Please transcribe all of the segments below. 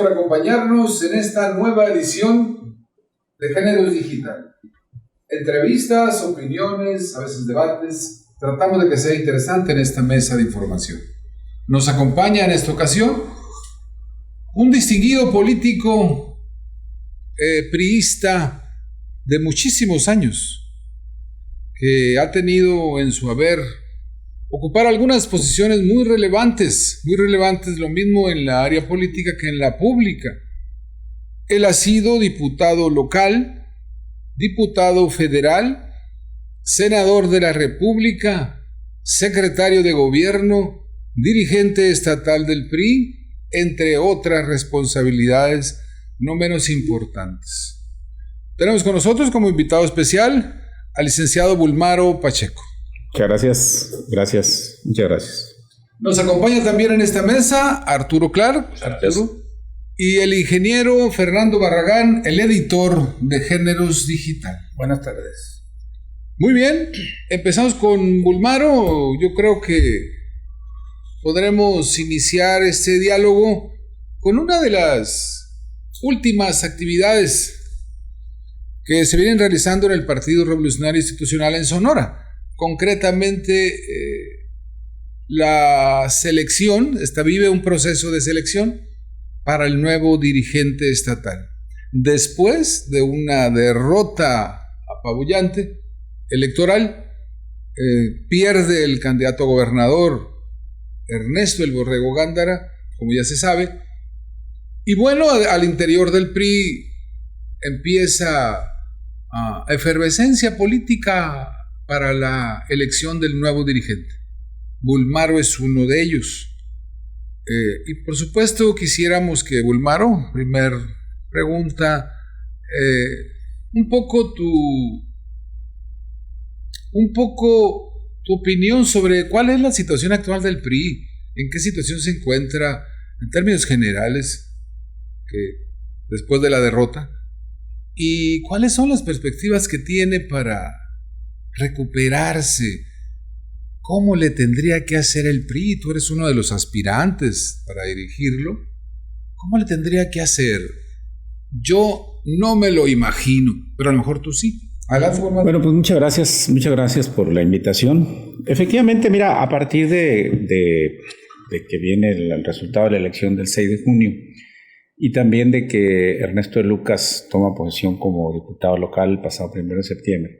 por acompañarnos en esta nueva edición de Géneros Digital. Entrevistas, opiniones, a veces debates. Tratamos de que sea interesante en esta mesa de información. Nos acompaña en esta ocasión un distinguido político priista de muchísimos años, que ha tenido en su haber ocupar algunas posiciones muy relevantes, lo mismo en la área política que en la pública. Él ha sido diputado local, diputado federal, senador de la República, secretario de gobierno, dirigente estatal del PRI, entre otras responsabilidades no menos importantes. Tenemos con nosotros como invitado especial al licenciado Bulmaro Pacheco. Muchas gracias. Nos acompaña también en esta mesa Arturo Clark, y el ingeniero Fernando Barragán, el editor de Géneros Digital. Buenas tardes. Muy bien, empezamos con Bulmaro. Yo creo que podremos iniciar este diálogo con una de las últimas actividades que se vienen realizando en el Partido Revolucionario Institucional en Sonora. Concretamente, la selección, vive un proceso de selección para el nuevo dirigente estatal. Después de una derrota apabullante electoral, pierde el candidato a gobernador Ernesto El Borrego Gándara, como ya se sabe, y bueno, al interior del PRI empieza efervescencia política para la elección del nuevo dirigente. Bulmaro es uno de ellos. Y por supuesto quisiéramos que Bulmaro, primer pregunta, un poco tu opinión sobre cuál es la situación actual del PRI, en qué situación se encuentra en términos generales después de la derrota, y cuáles son las perspectivas que tiene para recuperarse. ¿Cómo le tendría que hacer el PRI? Tú eres uno de los aspirantes para dirigirlo. ¿Cómo le tendría que hacer? Yo no me lo imagino, pero a lo mejor tú sí. Bueno, pues muchas gracias por la invitación. Efectivamente, mira, a partir de que viene el resultado de la elección del 6 de junio y también de que Ernesto de Lucas toma posesión como diputado local el pasado 1 de septiembre,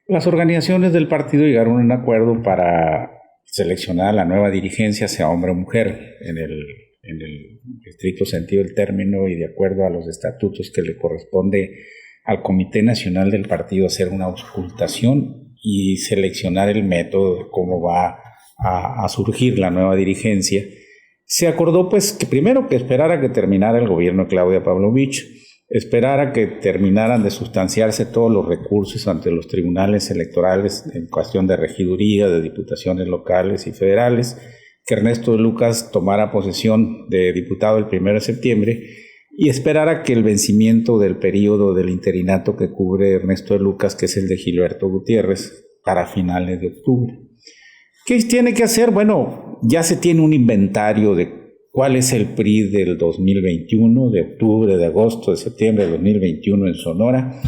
las organizaciones del partido llegaron a un acuerdo para seleccionar a la nueva dirigencia, sea hombre o mujer, en el estricto sentido del término y de acuerdo a los estatutos que le corresponde al Comité Nacional del Partido hacer una auscultación y seleccionar el método de cómo va a surgir la nueva dirigencia. Se acordó pues que primero que esperara que terminara el gobierno de Claudia Pavlovich, esperara que terminaran de sustanciarse todos los recursos ante los tribunales electorales en cuestión de regiduría, de diputaciones locales y federales, que Ernesto de Lucas tomara posesión de diputado el 1 de septiembre y esperara que el vencimiento del periodo del interinato que cubre Ernesto de Lucas, que es el de Gilberto Gutiérrez, para finales de octubre. ¿Qué tiene que hacer? Bueno, ya se tiene un inventario de cuál es el PRI del 2021, de octubre, de agosto, de septiembre de 2021 en Sonora.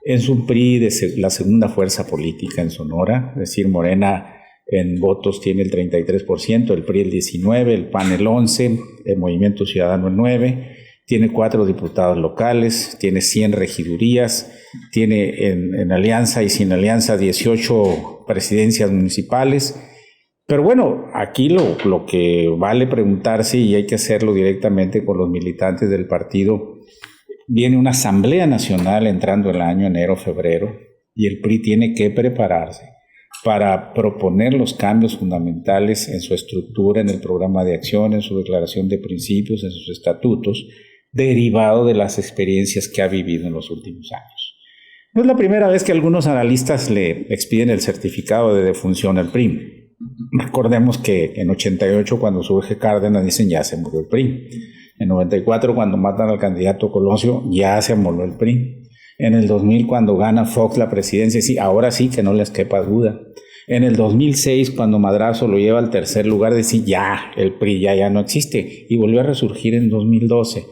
Es un PRI de la segunda fuerza política en Sonora, es decir, Morena en votos tiene el 33%, el PRI el 19%, el PAN el 11%, el Movimiento Ciudadano el 9%, tiene 4 diputados locales, tiene 100 regidurías, tiene en alianza y sin alianza 18 presidencias municipales. Pero bueno, aquí lo que vale preguntarse, y hay que hacerlo directamente con los militantes del partido, viene una asamblea nacional entrando el año enero-febrero y el PRI tiene que prepararse para proponer los cambios fundamentales en su estructura, en el programa de acción, en su declaración de principios, en sus estatutos, derivado de las experiencias que ha vivido en los últimos años. No es la primera vez que algunos analistas le expiden el certificado de defunción al PRI. Recordemos que en 88, cuando surge Cárdenas, dicen ya se murió el PRI. En 94, cuando matan al candidato Colosio, ya se amoló el PRI. En el 2000, cuando gana Fox la presidencia, sí, ahora sí que no les quepa duda. En el 2006, cuando Madrazo lo lleva al tercer lugar, decía ya, el PRI ya no existe. Y volvió a resurgir en 2012.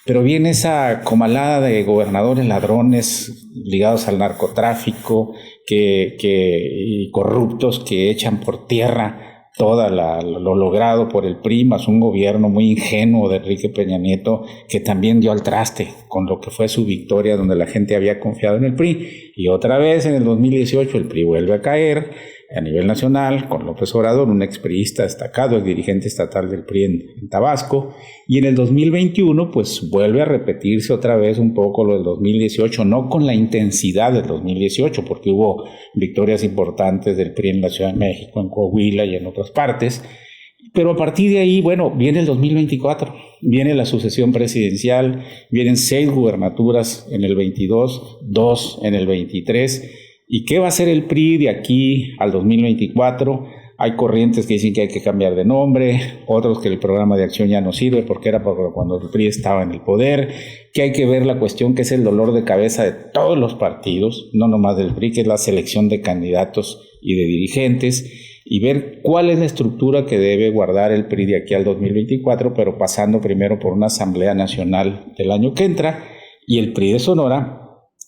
pero viene esa comalada de gobernadores ladrones ligados al narcotráfico y corruptos que echan por tierra todo lo logrado por el PRI, más un gobierno muy ingenuo de Enrique Peña Nieto, que también dio al traste con lo que fue su victoria, donde la gente había confiado en el PRI. Y otra vez en el 2018 el PRI vuelve a caer a nivel nacional con López Obrador, un expriista destacado, el dirigente estatal del PRI en Tabasco. Y en el 2021 pues vuelve a repetirse otra vez un poco lo del 2018, no con la intensidad del 2018, porque hubo victorias importantes del PRI en la Ciudad de México, en Coahuila y en otras partes. Pero a partir de ahí, bueno, viene el 2024, viene la sucesión presidencial, vienen 6 gubernaturas en el 22, 2 en el 23. ¿Y qué va a hacer el PRI de aquí al 2024? Hay corrientes que dicen que hay que cambiar de nombre, otros que el programa de acción ya no sirve porque era cuando el PRI estaba en el poder, que hay que ver la cuestión que es el dolor de cabeza de todos los partidos, no nomás del PRI, que es la selección de candidatos y de dirigentes, y ver cuál es la estructura que debe guardar el PRI de aquí al 2024, pero pasando primero por una asamblea nacional del año que entra, y el PRI de Sonora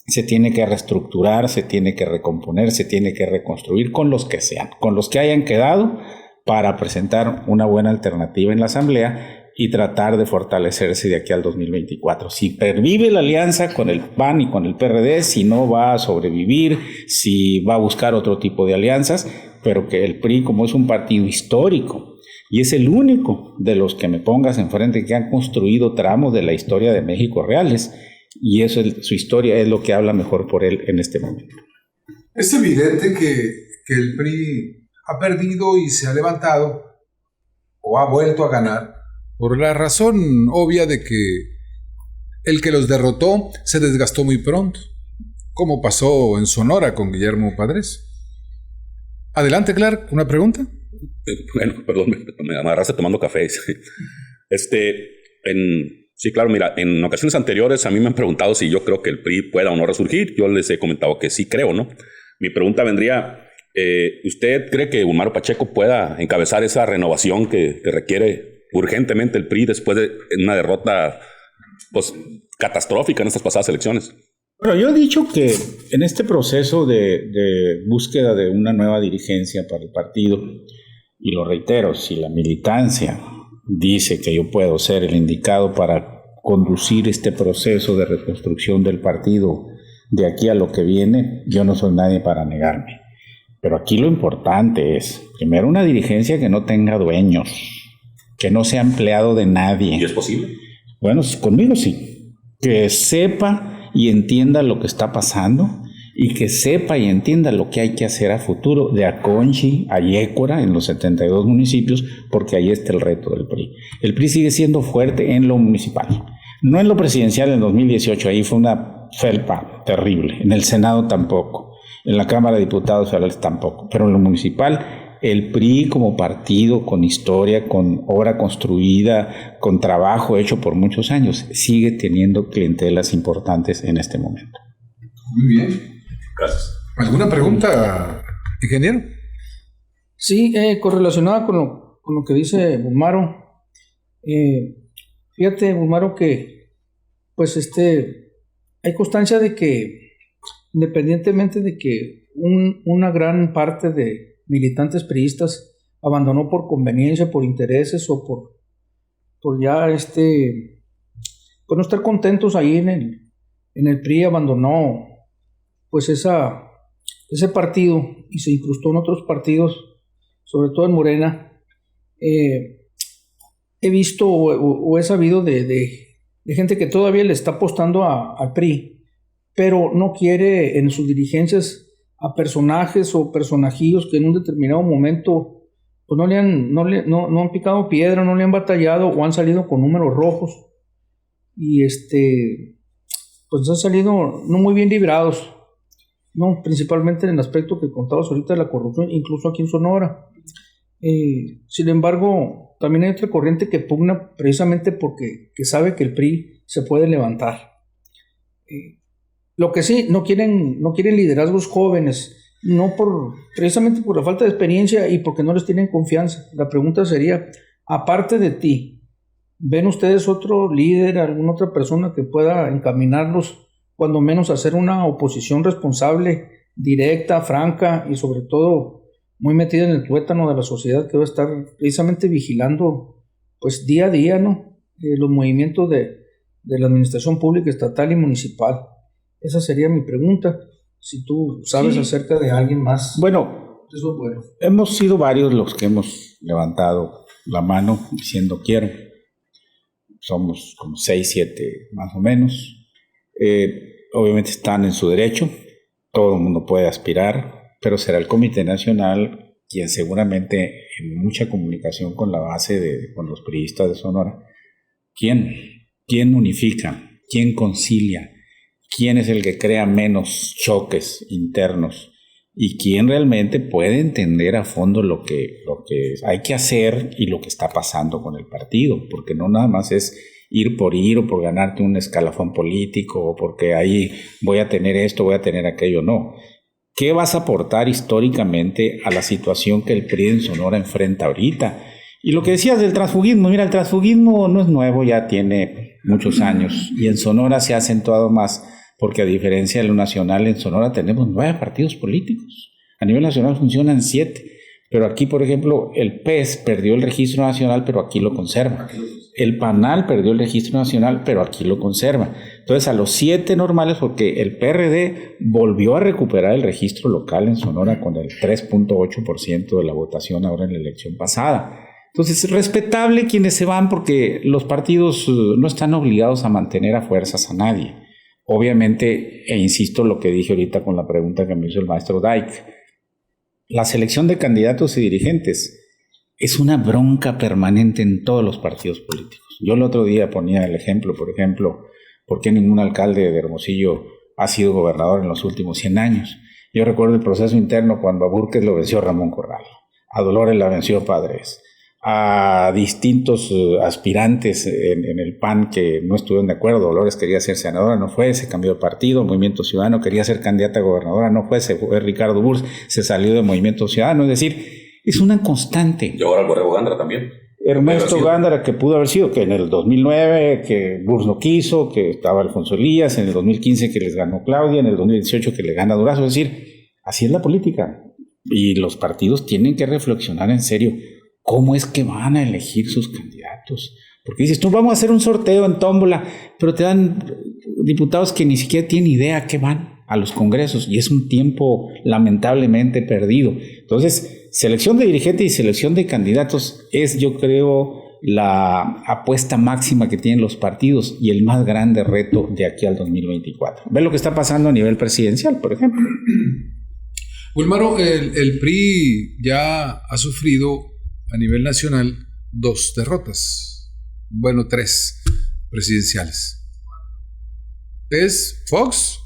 se tiene que reestructurar, se tiene que recomponer, se tiene que reconstruir con los que sean, con los que hayan quedado, para presentar una buena alternativa en la asamblea y tratar de fortalecerse de aquí al 2024. Si pervive la alianza con el PAN y con el PRD, si no va a sobrevivir, si va a buscar otro tipo de alianzas, pero que el PRI, como es un partido histórico y es el único de los que me pongas enfrente que han construido tramos de la historia de México reales, y eso su historia es lo que habla mejor por él en este momento. Es evidente que el PRI ha perdido y se ha levantado o ha vuelto a ganar por la razón obvia de que el que los derrotó se desgastó muy pronto, como pasó en Sonora con Guillermo Padres. Adelante, Clark, ¿una pregunta? Bueno, perdón, me agarraste tomando café. Sí, claro, mira, en ocasiones anteriores a mí me han preguntado si yo creo que el PRI pueda o no resurgir. Yo les he comentado que sí creo, ¿no? Mi pregunta vendría, ¿usted cree que Umaro Pacheco pueda encabezar esa renovación que requiere urgentemente el PRI después de una derrota pues, catastrófica en estas pasadas elecciones? Bueno, yo he dicho que en este proceso de búsqueda de una nueva dirigencia para el partido, y lo reitero, si la militancia dice que yo puedo ser el indicado para conducir este proceso de reconstrucción del partido de aquí a lo que viene, yo no soy nadie para negarme. Pero aquí lo importante es, primero, una dirigencia que no tenga dueños, que no sea empleado de nadie. ¿Y es posible? Bueno, conmigo sí. Que sepa y entienda lo que está pasando, y que sepa y entienda lo que hay que hacer a futuro, de Aconchi a Yécora, en los 72 municipios, porque ahí está el reto del PRI. El PRI sigue siendo fuerte en lo municipal, no en lo presidencial en 2018, ahí fue una felpa terrible, en el Senado tampoco, en la Cámara de Diputados Federales tampoco, pero en lo municipal, el PRI como partido, con historia, con obra construida, con trabajo hecho por muchos años, sigue teniendo clientelas importantes en este momento. Muy bien. Gracias. ¿Alguna pregunta, ingeniero? Sí, correlacionada con lo que dice Umaro. Fíjate, Umaro, que pues hay constancia de que, independientemente de que una gran parte de militantes priistas abandonó por conveniencia, por intereses o por ya por no estar contentos ahí en el PRI, abandonó pues ese partido y se incrustó en otros partidos, sobre todo en Morena. He visto o he sabido de gente que todavía le está apostando al PRI, pero no quiere en sus dirigencias a personajes o personajillos que en un determinado momento pues no han picado piedra, no le han batallado o han salido con números rojos y pues han salido no muy bien librados. No, principalmente en el aspecto que contabas ahorita de la corrupción, incluso aquí en Sonora. Sin embargo, también hay otra corriente que pugna precisamente porque que sabe que el PRI se puede levantar. Lo que sí, no quieren liderazgos jóvenes, precisamente por la falta de experiencia y porque no les tienen confianza. La pregunta sería, aparte de ti, ¿ven ustedes otro líder, alguna otra persona que pueda encaminarlos, cuando menos a hacer una oposición responsable, directa, franca y sobre todo muy metida en el tuétano de la sociedad, que va a estar precisamente vigilando pues día a día, ¿no? Los movimientos de la administración pública, estatal y municipal? Esa sería mi pregunta. Si tú sabes acerca de alguien más. Bueno, Eso, bueno. hemos sido varios los que hemos levantado la mano diciendo quiero. Somos como 6, 7 más o menos. Obviamente están en su derecho, todo el mundo puede aspirar, pero será el Comité Nacional quien seguramente en mucha comunicación con la base con los priistas de Sonora, ¿quién unifica? ¿Quién concilia? ¿Quién es el que crea menos choques internos? ¿Y quién realmente puede entender a fondo lo que hay que hacer y lo que está pasando con el partido? Porque no nada más es ir o por ganarte un escalafón político o porque ahí voy a tener esto, voy a tener aquello, no. ¿Qué vas a aportar históricamente a la situación que el PRI en Sonora enfrenta ahorita? Y lo que decías del transfugismo, mira, el transfugismo no es nuevo, ya tiene muchos años y en Sonora se ha acentuado más porque a diferencia de lo nacional, en Sonora tenemos 9 partidos políticos. A nivel nacional funcionan 7, pero aquí, por ejemplo, el PES perdió el registro nacional, pero aquí lo conserva. El PANAL perdió el registro nacional, pero aquí lo conserva. Entonces, a los 7 normales, porque el PRD volvió a recuperar el registro local en Sonora con el 3.8% de la votación ahora en la elección pasada. Entonces, es respetable quienes se van porque los partidos no están obligados a mantener a fuerzas a nadie. Obviamente, e insisto lo que dije ahorita con la pregunta que me hizo el maestro Dyke, la selección de candidatos y dirigentes es una bronca permanente en todos los partidos políticos. Yo el otro día ponía el ejemplo, por ejemplo, ¿por qué ningún alcalde de Hermosillo ha sido gobernador en los últimos 100 años? Yo recuerdo el proceso interno cuando a Burques lo venció Ramón Corral, a Dolores la venció Padres, a distintos aspirantes en el PAN que no estuvieron de acuerdo. Dolores quería ser senadora, no fue, se cambió de partido. Movimiento Ciudadano quería ser candidata a gobernadora, no fue, se fue Ricardo Burs, se salió de Movimiento Ciudadano. Es decir, es una constante. Y ahora el Borrego Gándara también. Ernesto Gándara, que pudo haber sido, que en el 2009, que Burs no quiso, que estaba Alfonso Elías, en el 2015 que les ganó Claudia, en el 2018 que le gana Durazo. Es decir, así es la política. Y los partidos tienen que reflexionar en serio. ¿Cómo es que van a elegir sus candidatos? Porque dices, tú vamos a hacer un sorteo en tómbola, pero te dan diputados que ni siquiera tienen idea a qué van a los congresos y es un tiempo lamentablemente perdido. Entonces, selección de dirigentes y selección de candidatos es, yo creo, la apuesta máxima que tienen los partidos y el más grande reto de aquí al 2024. Ve lo que está pasando a nivel presidencial, por ejemplo. Wilmaro, el PRI ya ha sufrido a nivel nacional 2 derrotas, bueno, 3 presidenciales. Es Fox,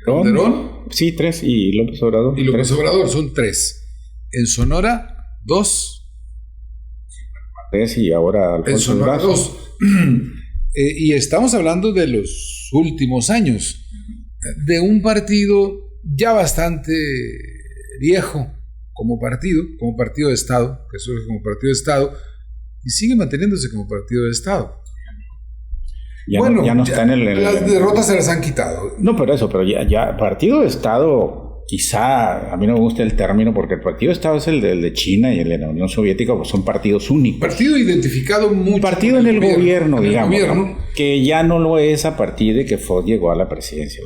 Calderón, sí, 3, y López Obrador. Y López Obrador, son 3. En Sonora, 2. 3 y ahora Alfonso en Sonora, Durazo. 2. Y estamos hablando de los últimos años, de un partido ya bastante viejo como partido de Estado, que surge como partido de Estado y sigue manteniéndose como partido de Estado. Ya no está en el... Las derrotas se las han quitado. No, pero ya partido de Estado, quizá, a mí no me gusta el término porque el partido de Estado es el de China y el de la Unión Soviética, pues son partidos únicos. Partido identificado mucho. Partido en el gobierno, digamos, gobierno. ¿no? Que ya no lo es a partir de que Fox llegó a la presidencia.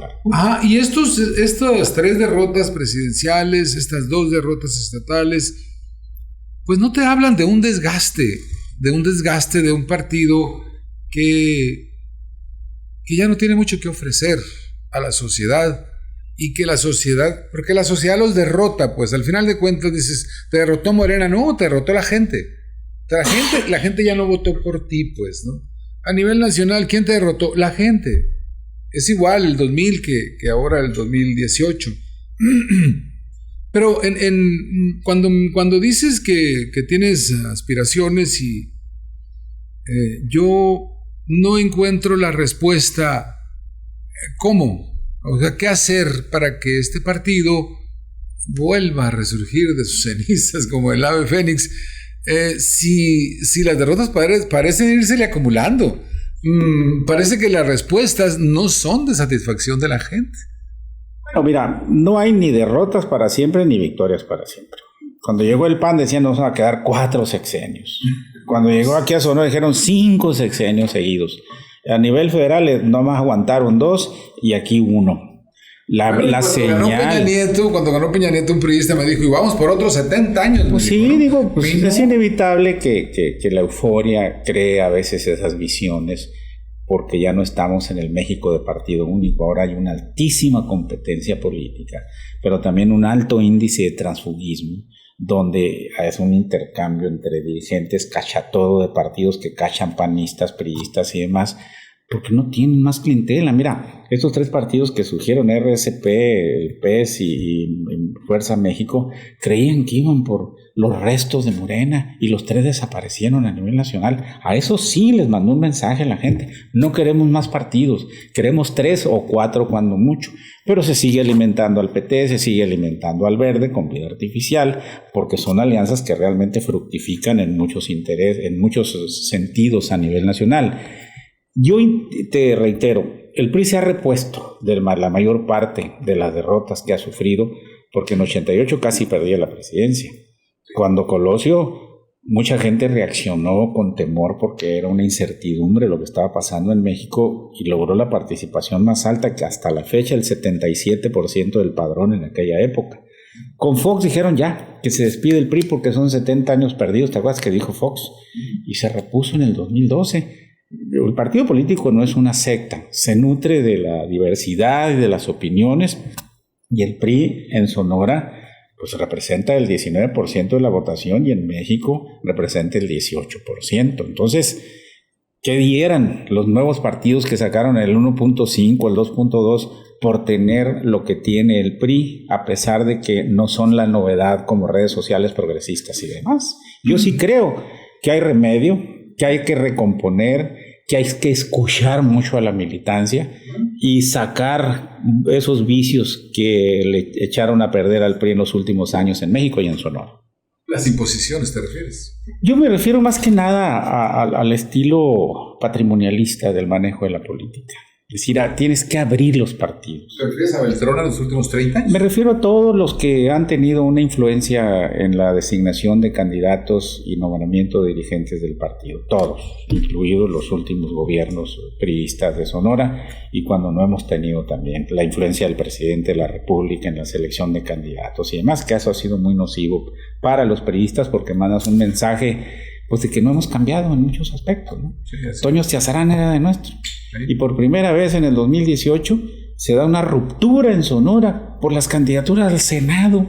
Y estas 3 derrotas presidenciales, estas 2 derrotas estatales, pues no te hablan de un desgaste de un partido que ya no tiene mucho que ofrecer a la sociedad y que la sociedad, porque la sociedad los derrota, pues al final de cuentas dices, te derrotó Morena, no, te derrotó la gente. La gente ya no votó por ti, pues, ¿no? A nivel nacional, ¿quién te derrotó? La gente. Es igual el 2000 que ahora el 2018. Pero cuando dices que tienes aspiraciones y yo no encuentro la respuesta, ¿cómo? O sea, ¿qué hacer para que este partido vuelva a resurgir de sus cenizas como el ave fénix? si las derrotas parecen irsele acumulando. Parece que las respuestas no son de satisfacción de la gente. Bueno, mira, no hay ni derrotas para siempre ni victorias para siempre. Cuando llegó el PAN decían nos van a quedar 4 sexenios. Cuando llegó aquí a Sonora dijeron 5 sexenios seguidos. A nivel federal nomás aguantaron 2 y aquí 1. La señal. Cuando ganó Peña Nieto, un priista me dijo, y vamos por otros 70 años. Pues sí, ¿no? Digo, pues es inevitable que la euforia cree a veces esas visiones, porque ya no estamos en el México de partido único. Ahora hay una altísima competencia política, pero también un alto índice de transfugismo, donde es un intercambio entre dirigentes cachatodo de partidos que cachan panistas, priistas y demás, porque no tienen más clientela. Mira, estos 3 partidos que surgieron, RSP, el PES y Fuerza México, creían que iban por los restos de Morena y los 3 desaparecieron a nivel nacional. A eso sí les mandó un mensaje a la gente: no queremos más partidos, queremos 3 o 4 cuando mucho. Pero se sigue alimentando al PT, se sigue alimentando al Verde con vida artificial, porque son alianzas que realmente fructifican en muchos sentidos a nivel nacional. Yo te reitero, el PRI se ha repuesto de la mayor parte de las derrotas que ha sufrido, porque en 88 casi perdía la presidencia. Cuando Colosio, mucha gente reaccionó con temor porque era una incertidumbre lo que estaba pasando en México, y logró la participación más alta, que hasta la fecha el 77% del padrón en aquella época. Con Fox dijeron ya, que se despide el PRI porque son 70 años perdidos. ¿Te acuerdas que dijo Fox? Y se repuso en el 2012. El partido político no es una secta, se nutre de la diversidad y de las opiniones, y el PRI en Sonora pues representa el 19% de la votación y en México representa el 18%. Entonces, ¿qué dieran los nuevos partidos que sacaron el 1.5, el 2.2 por tener lo que tiene el PRI, a pesar de que no son la novedad como redes sociales progresistas y demás? Yo sí creo que hay remedio, que hay que recomponer, que hay que escuchar mucho a la militancia y sacar esos vicios que le echaron a perder al PRI en los últimos años en México y en Sonora. ¿Las imposiciones te refieres? Yo me refiero más que nada al estilo patrimonialista del manejo de la política. Es decir, tienes que abrir los partidos. ¿Te refieres a Beltrán en los últimos 30 años? Me refiero a todos los que han tenido una influencia en la designación de candidatos y nombramiento de dirigentes del partido. Todos, incluidos los últimos gobiernos priistas de Sonora, y cuando no hemos tenido también la influencia del presidente de la República en la selección de candidatos y demás, que eso ha sido muy nocivo para los priistas, porque mandas un mensaje pues de que no hemos cambiado en muchos aspectos, ¿no? Sí, Toño Stiazarán era de nuestro. Sí. Y por primera vez en el 2018 se da una ruptura en Sonora por las candidaturas al Senado.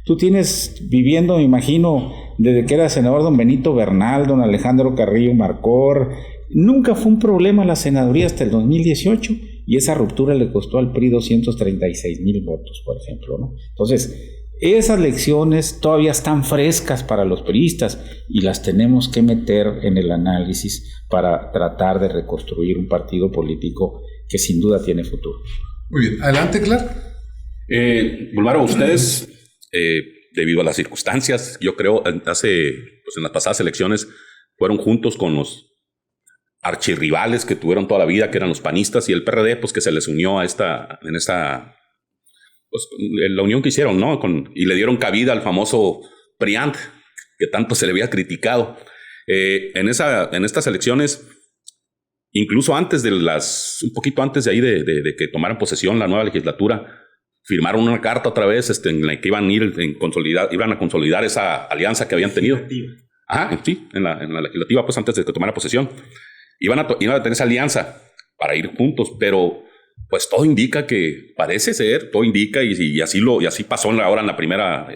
Tú tienes viviendo, me imagino, desde que era senador don Benito Bernal, don Alejandro Carrillo Marcor. Nunca fue un problema la senaduría hasta el 2018, y esa ruptura le costó al PRI 236,000 votos, por ejemplo, ¿no? Entonces, esas lecciones todavía están frescas para los priistas y las tenemos que meter en el análisis para tratar de reconstruir un partido político que sin duda tiene futuro. Muy bien, adelante, Clark. Bulmaro, ustedes, debido a las circunstancias, yo creo, en las pasadas elecciones, fueron juntos con los archirrivales que tuvieron toda la vida, que eran los panistas, y el PRD, pues que se les unió pues, la unión que hicieron, ¿no? Y le dieron cabida al famoso PRIANT, que tanto se le había criticado. En estas elecciones, incluso un poquito antes de ahí de que tomaran posesión la nueva legislatura, firmaron una carta otra vez en la que iban a consolidar esa alianza que habían tenido. Ajá, sí, en la legislativa, pues antes de que tomara posesión. Iban a tener esa alianza para ir juntos, pero pues todo indica que parece ser, y así pasó ahora en la primera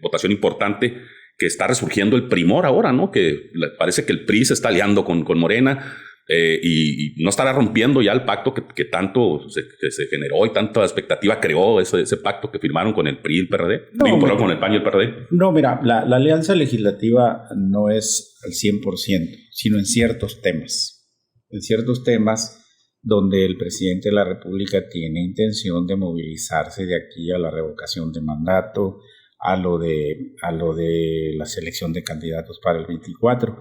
votación importante, que está resurgiendo el primor ahora, ¿no? Que parece que el PRI se está aliando con Morena, y no estará rompiendo ya el pacto que tanto se generó y tanta expectativa creó ese pacto que firmaron con el PRI y el PRD. Con el PAN y el PRD. No, mira, la alianza legislativa no es al 100%, sino en ciertos temas. En ciertos temas donde el presidente de la República tiene intención de movilizarse de aquí a la revocación de mandato, a lo de la selección de candidatos para el 24.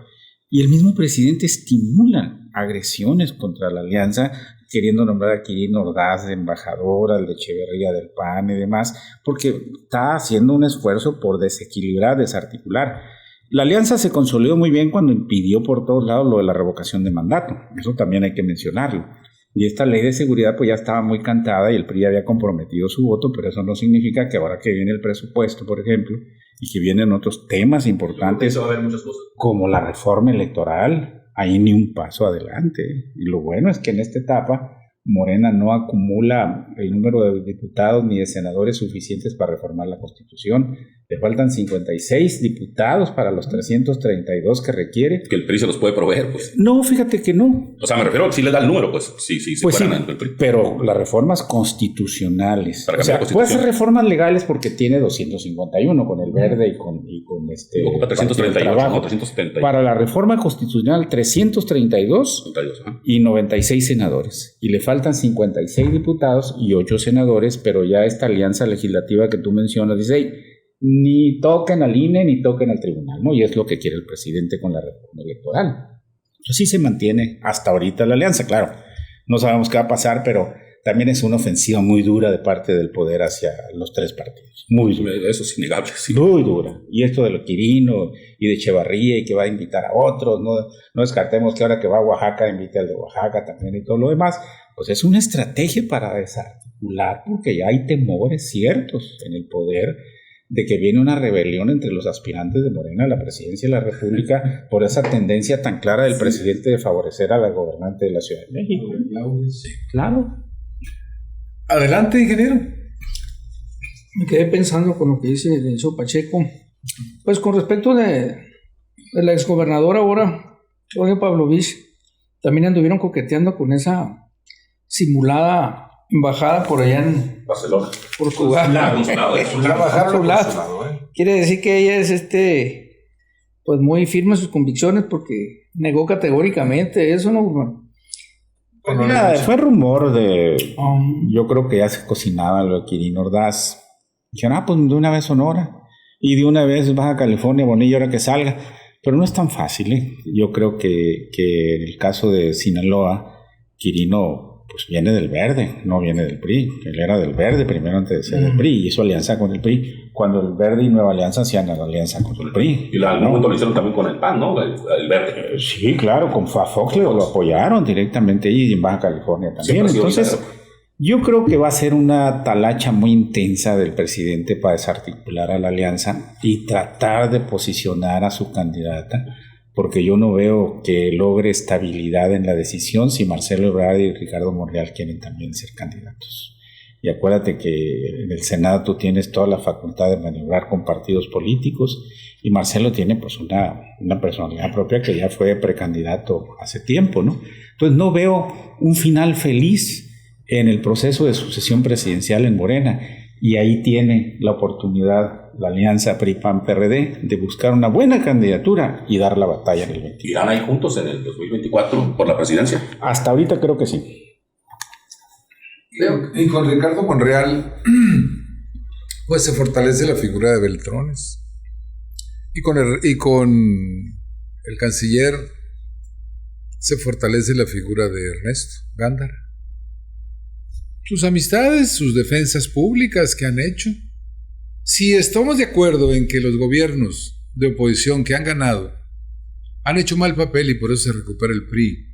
Y el mismo presidente estimula agresiones contra la alianza, queriendo nombrar a Quirino Ordaz de embajador, al de Echeverría del PAN y demás, porque está haciendo un esfuerzo por desequilibrar, desarticular. La alianza se consolidó muy bien cuando impidió por todos lados lo de la revocación de mandato. Eso también hay que mencionarlo. Y esta ley de seguridad pues ya estaba muy cantada y el PRI había comprometido su voto, pero eso no significa que ahora que viene el presupuesto, por ejemplo, y que vienen otros temas importantes, va a haber muchas cosas, como la reforma electoral, ahí ni un paso adelante. Y lo bueno es que en esta etapa Morena no acumula el número de diputados ni de senadores suficientes para reformar la Constitución. Le faltan 56 diputados para los 332 que requiere. que el PRI se los puede proveer, pues. No, fíjate que no. O sea, me refiero, si le da el número, pues. Sí, Pues sí, fueran el PRI. pero las reformas constitucionales. Para O sea, cambiar la puede hacer Constitución. reformas legales porque tiene 251 con el verde y con Ocupa 338, trabajo. no, 370. Para la reforma constitucional, 332 y 96 senadores. Y le faltan 56 diputados y 8 senadores, pero ya esta alianza legislativa que tú mencionas dice, hey, ni toquen al INE ni toquen al tribunal, ¿no? Y es lo que quiere el presidente con la reforma electoral. Entonces sí se mantiene hasta ahorita la alianza, claro. No sabemos qué va a pasar, pero también es una ofensiva muy dura de parte del poder hacia los tres partidos. Muy dura. Eso es innegable, sí. Muy dura. Y esto de lo Quirino y de Echevarría y que va a invitar a otros, no descartemos que ahora que va a Oaxaca invite al de Oaxaca también y todo lo demás, pues es una estrategia para desarticular, porque ya hay temores ciertos en el poder de que viene una rebelión entre los aspirantes de Morena a la presidencia de la República por esa tendencia tan clara del presidente de favorecer a la gobernante de la Ciudad de México. Sí. Claro. Adelante, ingeniero. Me quedé pensando con lo que dice Denso Pacheco. Pues con respecto de la exgobernadora ahora, Claudia Pavlovich, también anduvieron coqueteando con esa simulada embajada por allá en Barcelona. Portugal. La bajaron Consulado. Quiere decir que ella es pues muy firme en sus convicciones porque negó categóricamente eso, ¿no? Pues mira, fue rumor de... yo creo que ya se cocinaba lo de Quirino Ordaz. Dijeron, pues de una vez Sonora y de una vez Baja California, Bonilla, ahora que salga. Pero no es tan fácil, ¿eh? Yo creo que en el caso de Sinaloa, Quirino pues viene del Verde, no viene del PRI. Él era del Verde primero antes de ser del PRI y hizo alianza con el PRI. Cuando el Verde y Nueva Alianza hacían la alianza con el PRI. Y la momento lo hicieron también con el PAN, ¿no? El Verde. Sí, claro, con Fox lo apoyaron directamente y en Baja California también. Entonces, yo creo que va a ser una talacha muy intensa del presidente para desarticular a la alianza y tratar de posicionar a su candidata, porque yo no veo que logre estabilidad en la decisión si Marcelo Ebrard y Ricardo Monreal quieren también ser candidatos. Y acuérdate que en el Senado tú tienes toda la facultad de maniobrar con partidos políticos y Marcelo tiene pues una personalidad propia que ya fue precandidato hace tiempo, ¿no? Entonces no veo un final feliz en el proceso de sucesión presidencial en Morena y ahí tiene la oportunidad la alianza PRI-PAN-PRD de buscar una buena candidatura y dar la batalla en el 20. ¿Irán ahí juntos en el 2024 por la presidencia? Hasta ahorita creo que sí. Y con Ricardo Monreal, pues se fortalece la figura de Beltrones. Y con el canciller se fortalece la figura de Ernesto Gándara. Sus amistades, sus defensas públicas que han hecho. Si estamos de acuerdo en que los gobiernos de oposición que han ganado han hecho mal papel y por eso se recupera el PRI,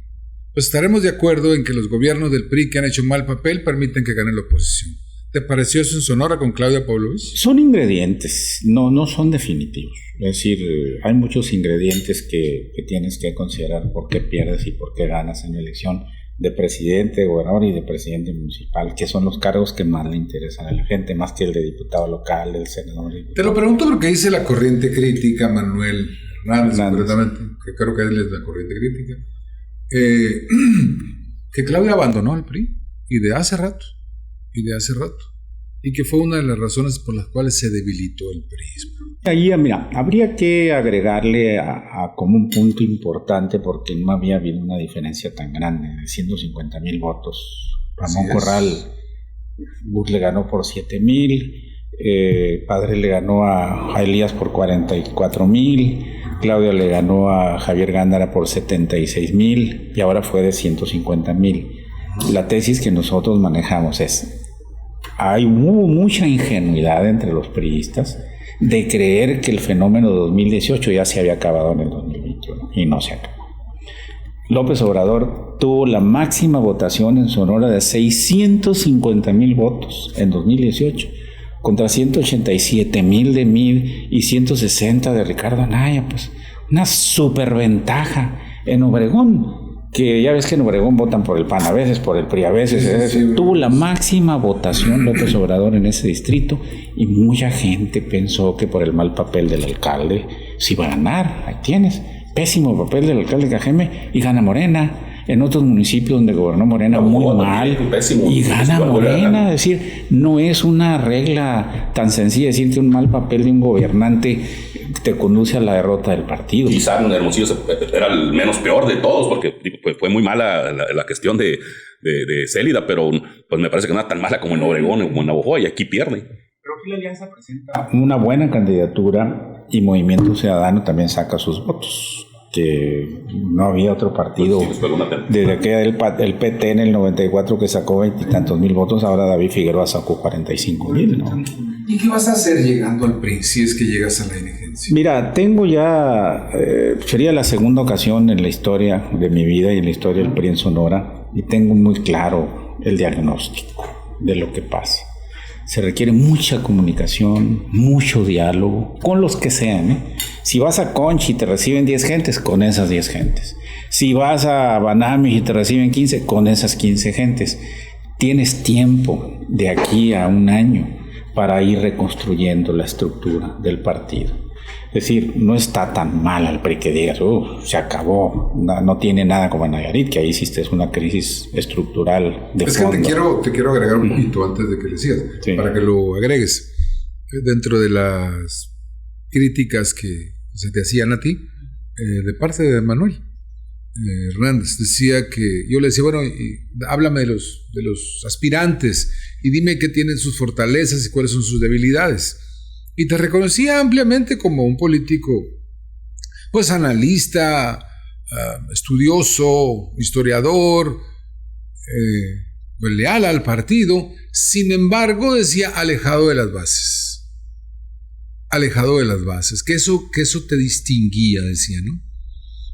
pues estaremos de acuerdo en que los gobiernos del PRI que han hecho mal papel permiten que gane la oposición. ¿Te pareció eso en Sonora con Claudia Pavlovich? Son ingredientes, no son definitivos. Es decir, hay muchos ingredientes que tienes que considerar por qué pierdes y por qué ganas en la elección de presidente, gobernador y de presidente municipal, que son los cargos que más le interesan a la gente, más que el de diputado local, del senador. Te lo pregunto porque dice la corriente crítica, Manuel Hernández, concretamente, que creo que él es la corriente crítica, que Claudia abandonó al PRI y de hace rato, y que fue una de las razones por las cuales se debilitó el PRI. Ahí, mira, habría que agregarle a como un punto importante porque no había habido una diferencia tan grande de 150,000 votos. Ramón Corral le ganó por 7,000, Padre le ganó a Elías por 44,000, Claudia le ganó a Javier Gándara por 76,000 y ahora fue de 150,000. La tesis que nosotros manejamos es: hubo mucha ingenuidad entre los priistas de creer que el fenómeno de 2018 ya se había acabado en el 2021 y no se acabó. López Obrador tuvo la máxima votación en Sonora de 650,000 votos en 2018 contra 187,000 de Mid y 160 de Ricardo Anaya. Pues una superventaja. En Obregón, que ya ves que en Obregón votan por el PAN a veces, por el PRI a veces, tuvo la máxima votación López Obrador en ese distrito y mucha gente pensó que por el mal papel del alcalde se iba a ganar. Ahí tienes, pésimo papel del alcalde Cajeme y gana Morena. En otros municipios donde gobernó Morena muy mal y gana Morena. Es decir, no es una regla tan sencilla decir que un mal papel de un gobernante te conduce a la derrota del partido. Quizá en Hermosillo era el menos peor de todos, porque fue muy mala la gestión de Célida, pero pues me parece que no era tan mala como en Obregón o en Navojoa, y aquí pierde. Pero aquí la alianza presenta una buena candidatura y Movimiento Ciudadano también saca sus votos, que no había otro partido desde aquella el PT en el 94 que sacó 20 y tantos mil votos. Ahora David Figueroa sacó 45,000, ¿no? ¿Y qué vas a hacer llegando al PRI si es que llegas a la dirigencia? Mira, tengo ya sería la segunda ocasión en la historia de mi vida y en la historia del PRI en Sonora, y tengo muy claro el diagnóstico de lo que pasa. Se requiere mucha comunicación, mucho diálogo, con los que sean, ¿eh? Si vas a Conchi y te reciben 10 gentes, con esas 10 gentes. Si vas a Banamex y te reciben 15, con esas 15 gentes. Tienes tiempo de aquí a un año para ir reconstruyendo la estructura del partido. Es decir, no está tan mal al PRI que digas, se acabó, no tiene nada como en Nayarit, que ahí hiciste una crisis estructural de fondo. Es que te quiero agregar un poquito antes de que le sigas, sí, para que lo agregues. Dentro de las críticas que se te hacían a ti, de parte de Manuel Hernández, decía que yo le decía, bueno, háblame de los aspirantes y dime qué tienen sus fortalezas y cuáles son sus debilidades. Y te reconocía ampliamente como un político, pues analista, estudioso, historiador, pues leal al partido. Sin embargo, decía, alejado de las bases. Alejado de las bases. Que eso te distinguía, decía, ¿no?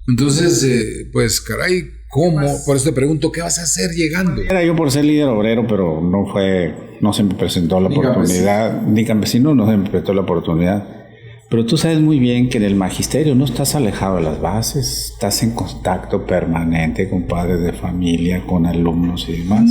Entonces, pues caray, ¿cómo? Por eso te pregunto, ¿qué vas a hacer llegando? Era yo por ser líder obrero, pero no se me presentó la oportunidad. Ni campesino, no se me presentó la oportunidad. Pero tú sabes muy bien que en el magisterio no estás alejado de las bases, estás en contacto permanente con padres de familia, con alumnos y demás.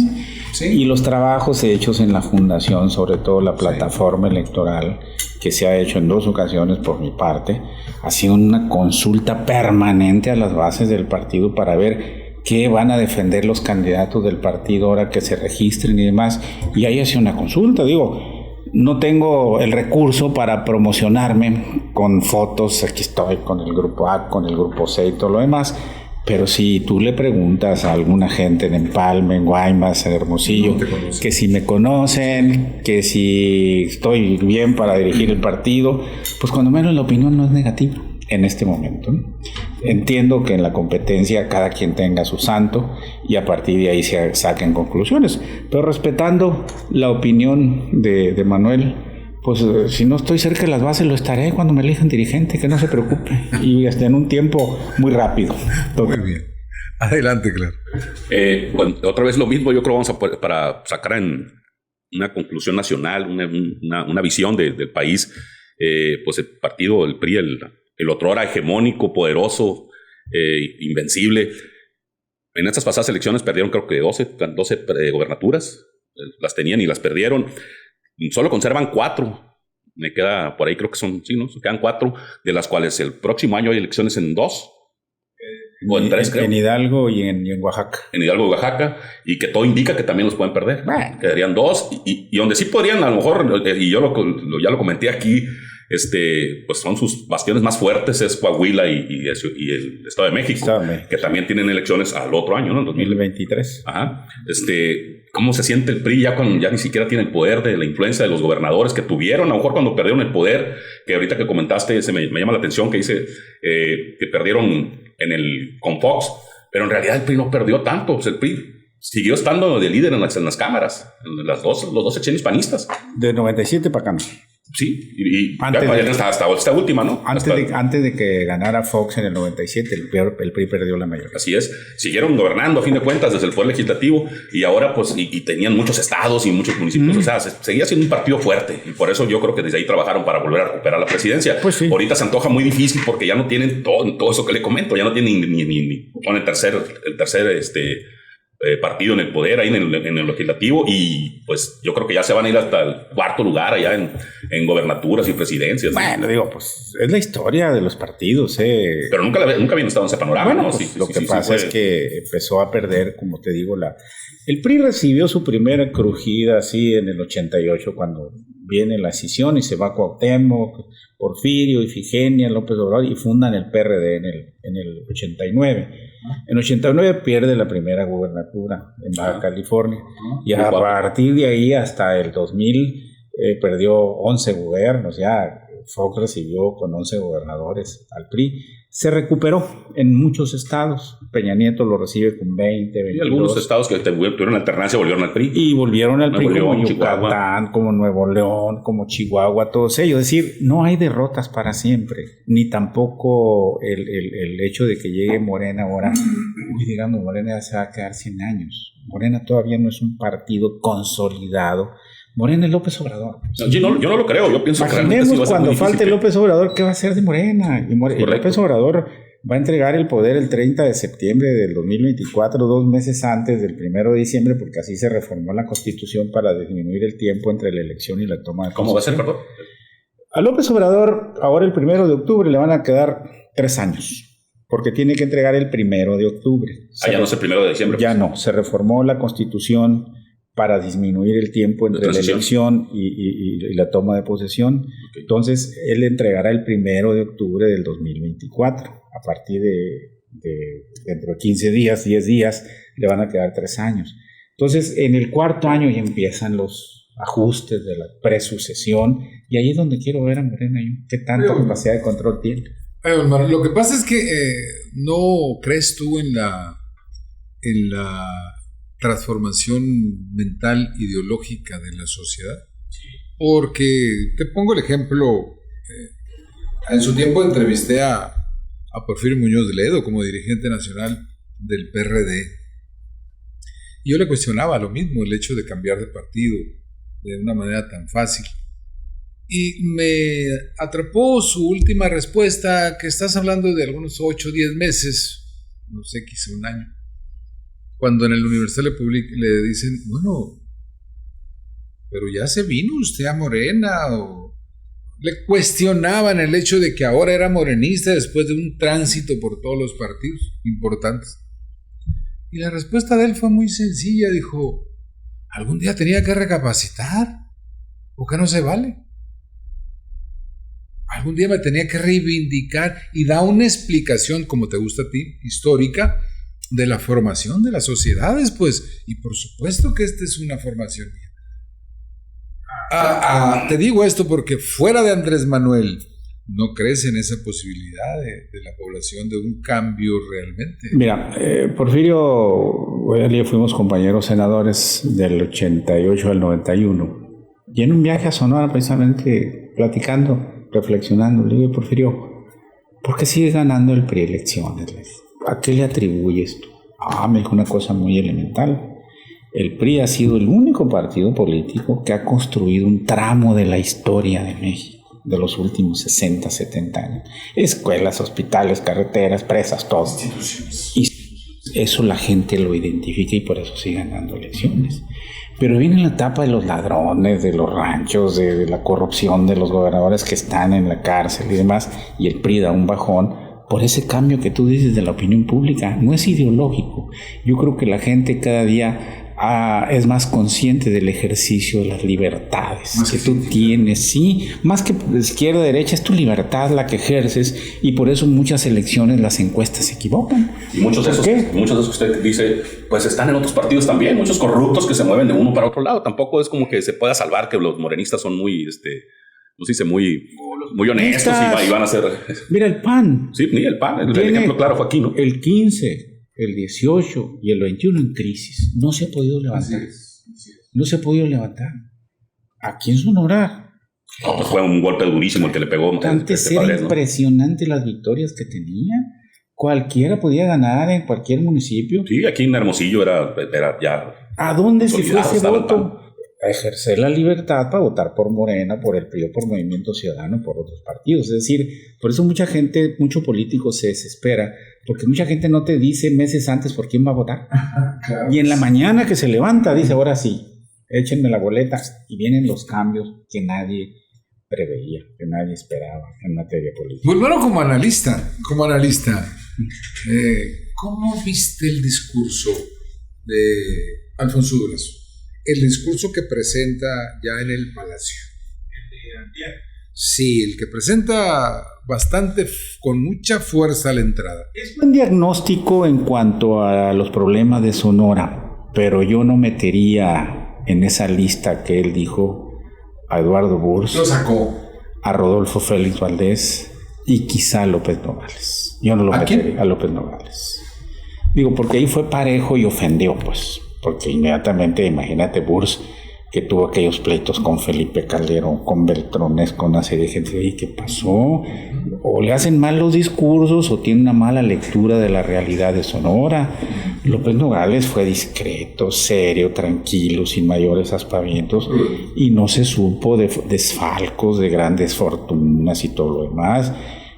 Sí. Y los trabajos hechos en la fundación, sobre todo la plataforma electoral, que se ha hecho en 2 ocasiones por mi parte, ha sido una consulta permanente a las bases del partido para ver qué van a defender los candidatos del partido ahora que se registren y demás. Y ahí ha sido una consulta, no tengo el recurso para promocionarme con fotos, aquí estoy con el grupo A, con el grupo C y todo lo demás, pero si tú le preguntas a alguna gente en Empalme, en Guaymas, en Hermosillo, que si me conocen, que si estoy bien para dirigir el partido, pues cuando menos la opinión no es negativa en este momento, ¿no? Entiendo que en la competencia cada quien tenga su santo y a partir de ahí se saquen conclusiones, pero respetando la opinión de Manuel, pues si no estoy cerca de las bases lo estaré cuando me elijan dirigente, que no se preocupe, y hasta en un tiempo muy rápido. Muy bien, adelante, claro. Bueno, otra vez lo mismo, yo creo que vamos para sacar en una conclusión nacional, una visión del país, pues el partido, el PRI, el otrora hegemónico, poderoso, invencible. En estas pasadas elecciones perdieron creo que 12 gobernaturas, las tenían y las perdieron. Solo conservan 4. Me queda por ahí, creo que son, sí, ¿no? Se quedan 4, de las cuales el próximo año hay elecciones en 2. O en 3, creo. En Hidalgo y en Oaxaca. En Hidalgo y Oaxaca, y que todo indica que también los pueden perder. Quedarían 2, y donde sí podrían, a lo mejor, y yo ya lo comenté aquí, pues son sus bastiones más fuertes, es Coahuila y el Estado de México, que también tienen elecciones al otro año, ¿no? En 2023. Ajá. ¿Cómo se siente el PRI ya cuando ya ni siquiera tiene el poder de la influencia de los gobernadores que tuvieron? A lo mejor cuando perdieron el poder, que ahorita que comentaste, me llama la atención que dice que perdieron con Fox, pero en realidad el PRI no perdió tanto. El PRI siguió estando de líder en las cámaras, en los dos sexenios panistas. De 97 para acá. Sí, y hasta esta última, ¿no? Antes de que ganara Fox en el 97, el PRI perdió la mayoría. Así es. Siguieron gobernando, a fin de cuentas, desde el Poder Legislativo, y ahora, pues, y tenían muchos estados y muchos municipios. O sea, seguía siendo un partido fuerte, y por eso yo creo que desde ahí trabajaron para volver a recuperar la presidencia. Pues sí. Ahorita se antoja muy difícil porque ya no tienen todo eso que le comento, ya no tienen ni con el tercer partido en el poder ahí en el legislativo, y pues yo creo que ya se van a ir hasta el cuarto lugar allá en gobernaturas y presidencias. Bueno, digo, pues es la historia de los partidos, pero nunca habían estado en ese panorama. Bueno, ¿no? Pues, lo que pasa es que empezó a perder, como te digo, el PRI recibió su primera crujida así en el 88, cuando viene la escisión y se va Cuauhtémoc, Porfirio, Ifigenia, López Obrador, y fundan el PRD en el 89. En 89 pierde la primera gubernatura en Baja California, y a partir de ahí hasta el 2000 perdió 11 gobiernos. Ya Fox recibió con 11 gobernadores al PRI. Se recuperó en muchos estados. Peña Nieto lo recibe con 20, 22. Y algunos estados que tuvieron alternancia volvieron al PRI. Y volvieron al PRI, como Yucatán, como Nuevo León, como Chihuahua, todos ellos. Es decir, no hay derrotas para siempre, ni tampoco el hecho de que llegue Morena ahora. Digamos, Morena se va a quedar 100 años. Morena todavía no es un partido consolidado. Morena es López Obrador. Yo no lo creo. Yo pienso Imaginemos que cuando falte López Obrador, ¿qué va a hacer de Morena? Y López Obrador va a entregar el poder el 30 de septiembre del 2024, 2 meses antes del 1 de diciembre, porque así se reformó la Constitución para disminuir el tiempo entre la elección y la toma de ¿Cómo va a ser, perdón? A López Obrador, ahora el 1 de octubre, le van a quedar 3 años, porque tiene que entregar el 1 de octubre. Ya no es el 1 de diciembre. Ya no, se reformó la Constitución para disminuir el tiempo entre la elección y la toma de posesión. Okay. Entonces, él entregará el 1 de octubre del 2024. A partir de dentro de 15 días, 10 días, le van a quedar 3 años. Entonces, en el 4º año ya empiezan los ajustes de la presucesión, y ahí es donde quiero ver a Morena. ¿Qué tanta capacidad de control tiene? Lo que pasa es que no crees tú en la transformación mental ideológica de la sociedad, porque te pongo el ejemplo, en su tiempo entrevisté a Porfirio Muñoz Ledo como dirigente nacional del PRD, y yo le cuestionaba lo mismo, el hecho de cambiar de partido de una manera tan fácil, y me atrapó su última respuesta, que estás hablando de algunos 8 o 10 meses, no sé, quizá un año, cuando en el Universal le dicen, bueno, pero ya se vino usted a Morena, o le cuestionaban el hecho de que ahora era morenista después de un tránsito por todos los partidos importantes. Y la respuesta de él fue muy sencilla, dijo, algún día tenía que recapacitar, ¿o qué no se vale? Algún día me tenía que reivindicar, y da una explicación, como te gusta a ti, histórica, de la formación de las sociedades, pues, y por supuesto que esta es una formación mía. Te digo esto porque fuera de Andrés Manuel, ¿no crees en esa posibilidad de la población de un cambio realmente? Mira, Porfirio, fuimos compañeros senadores del 88 al 91, y en un viaje a Sonora, precisamente, platicando, reflexionando, le digo, Porfirio, ¿por qué sigue ganando el PRI elecciones? ¿A qué le atribuyes tú? Me dijo una cosa muy elemental. El PRI ha sido el único partido político que ha construido un tramo de la historia de México de los últimos 60, 70 años. Escuelas, hospitales, carreteras, presas, todo. Y eso la gente lo identifica y por eso sigue ganando elecciones. Pero viene la etapa de los ladrones, de los ranchos, de la corrupción de los gobernadores que están en la cárcel y demás, y el PRI da un bajón por ese cambio que tú dices de la opinión pública. No es ideológico. Yo creo que la gente cada día es más consciente del ejercicio de las libertades Más que tú tienes, sí, más que de izquierda a derecha, es tu libertad la que ejerces, y por eso muchas elecciones las encuestas se equivocan. Y muchos de esos que usted dice, pues están en otros partidos también, muchos corruptos que se mueven de uno para otro lado. Tampoco es como que se pueda salvar que los morenistas son muy, no sé, muy honestos y van a ser... Mira, el PAN. Sí, ni el PAN, el ejemplo claro fue aquí, ¿no? El 15, el 18 y el 21 en crisis. No se ha podido levantar. No se ha podido levantar. Aquí en Sonora. No, pues fue un golpe durísimo el que le pegó. Antes era impresionante las victorias que tenía. Cualquiera podía ganar en cualquier municipio. Sí, aquí en Hermosillo era ya... ¿A dónde se fue ese voto? A ejercer la libertad para votar por Morena, por el PRI, por Movimiento Ciudadano, por otros partidos. Es decir, por eso mucha gente, mucho político se desespera, porque mucha gente no te dice meses antes por quién va a votar. Claro. Y en la mañana que se levanta dice, ahora sí, échenme la boleta, y vienen los cambios que nadie preveía, que nadie esperaba en materia política. Pues bueno, como analista, ¿cómo viste el discurso de Alfonso Durazo? El discurso que presenta ya en el Palacio. Sí, el que presenta bastante, con mucha fuerza a la entrada. Es un diagnóstico en cuanto a los problemas de Sonora, pero yo no metería en esa lista que él dijo a Eduardo Burz. Lo sacó. A Rodolfo Félix Valdés y quizá a López Nogales. Yo no lo metería a López Nogales. Digo, porque ahí fue parejo y ofendió, pues. Porque inmediatamente, imagínate, Burz, que tuvo aquellos pleitos con Felipe Calderón, con Beltrones, con una serie de gente. ¿Y qué pasó? O le hacen mal los discursos o tiene una mala lectura de la realidad de Sonora. López Nogales fue discreto, serio, tranquilo, sin mayores aspavientos, y no se supo de desfalcos, de grandes fortunas y todo lo demás.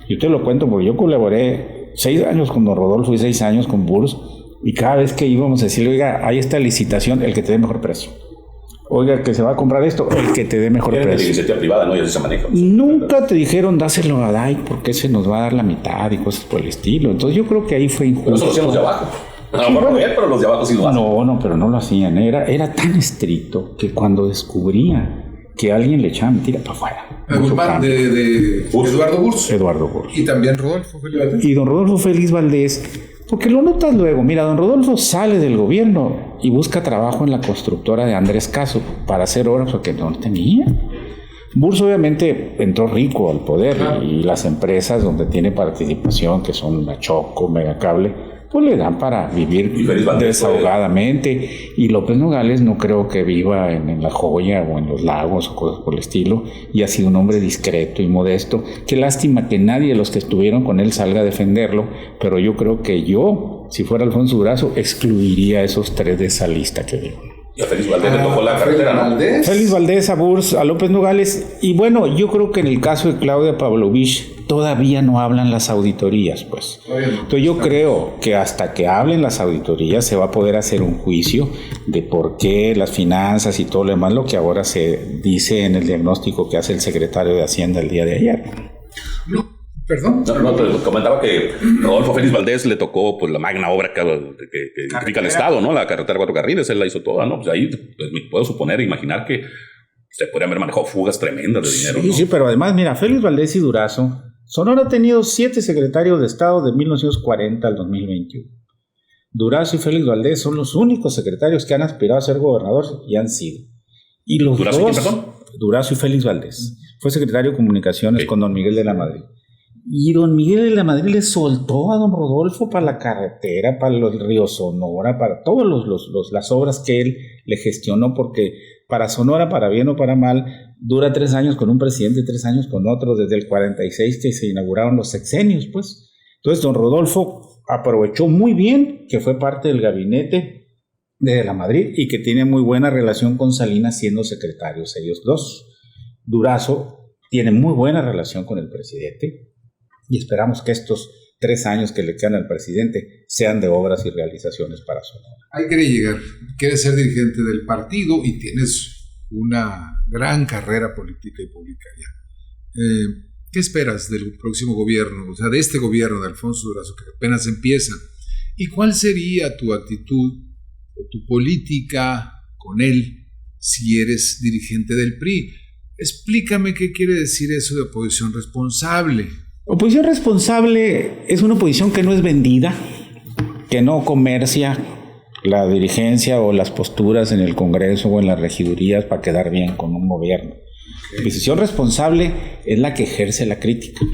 Yo te lo cuento porque yo colaboré 6 años con don Rodolfo y 6 años con Burz. Y cada vez que íbamos a decirle, oiga, hay esta licitación, el que te dé mejor precio. Oiga, que se va a comprar esto, el que te dé mejor precio. Es iniciativa privada, ¿no? Y así se maneja. Nunca te dijeron, dáselo a DAIC porque se nos va a dar la mitad y cosas por el estilo. Entonces yo creo que ahí fue injusto. Pero eso lo hacían los de abajo. Pero los de abajo sí lo hacen. No, pero no lo hacían. Era tan estricto que cuando descubría que alguien le echaba mentira para afuera. De Eduardo Burz. Eduardo Burz. Y también Rodolfo Félix Valdés. Y don Rodolfo Félix Valdés. Porque lo notas luego, mira, don Rodolfo sale del gobierno y busca trabajo en la constructora de Andrés Caso para hacer obras porque no tenía. Burz obviamente entró rico al poder y las empresas donde tiene participación, que son Choco, Megacable, pues le dan para vivir desahogadamente. Y López Nogales no creo que viva en La Joya o en Los Lagos o cosas por el estilo, y ha sido un hombre discreto y modesto. Qué lástima que nadie de los que estuvieron con él salga a defenderlo, pero yo creo que yo, si fuera Alfonso Durazo, excluiría a esos 3 de esa lista que digo. Y a Félix Valdés le tocó la carretera, ¿no? Félix Valdés, a Burz, a López Nogales. Y bueno, yo creo que en el caso de Claudia Pavlovich todavía no hablan las auditorías, pues. Entonces yo creo que hasta que hablen las auditorías se va a poder hacer un juicio de por qué las finanzas y todo lo demás, lo que ahora se dice en el diagnóstico que hace el secretario de Hacienda el día de ayer. Perdón. No, pero comentaba que Rodolfo Félix Valdés le tocó pues la magna obra que implica el Estado, ¿no? La carretera 4 carriles, él la hizo toda, ¿no? Pues ahí pues, me puedo suponer, imaginar que se podrían haber manejado fugas tremendas de dinero, ¿no? Sí, pero además, mira, Félix Valdés y Durazo, Sonora ha tenido 7 secretarios de Estado de 1940 al 2021. Durazo y Félix Valdés son los únicos secretarios que han aspirado a ser gobernadores y han sido. Y los ¿Durazo dos, y quién, perdón? Durazo y Félix Valdés. Fue secretario de Comunicaciones con don Miguel de la Madrid. Y don Miguel de la Madrid le soltó a don Rodolfo para la carretera, para el río Sonora, para todas las obras que él le gestionó, porque para Sonora, para bien o para mal, dura 3 años con un presidente, 3 años con otro, desde el 46 que se inauguraron los sexenios, pues. Entonces don Rodolfo aprovechó muy bien que fue parte del gabinete de la Madrid y que tiene muy buena relación con Salinas siendo secretarios ellos dos. Durazo tiene muy buena relación con el presidente. Y esperamos que estos 3 años que le quedan al presidente sean de obras y realizaciones para Sonora. Ahí quiere llegar, quieres ser dirigente del partido y tienes una gran carrera política y pública ya. ¿Qué esperas del próximo gobierno, o sea, de este gobierno de Alfonso Durazo que apenas empieza? ¿Y cuál sería tu actitud o tu política con él si eres dirigente del PRI. Explícame qué quiere decir eso de oposición responsable. Oposición responsable es una oposición que no es vendida, que no comercia la dirigencia o las posturas en el Congreso o en las regidurías para quedar bien con un gobierno. La oposición responsable es la que ejerce la crítica,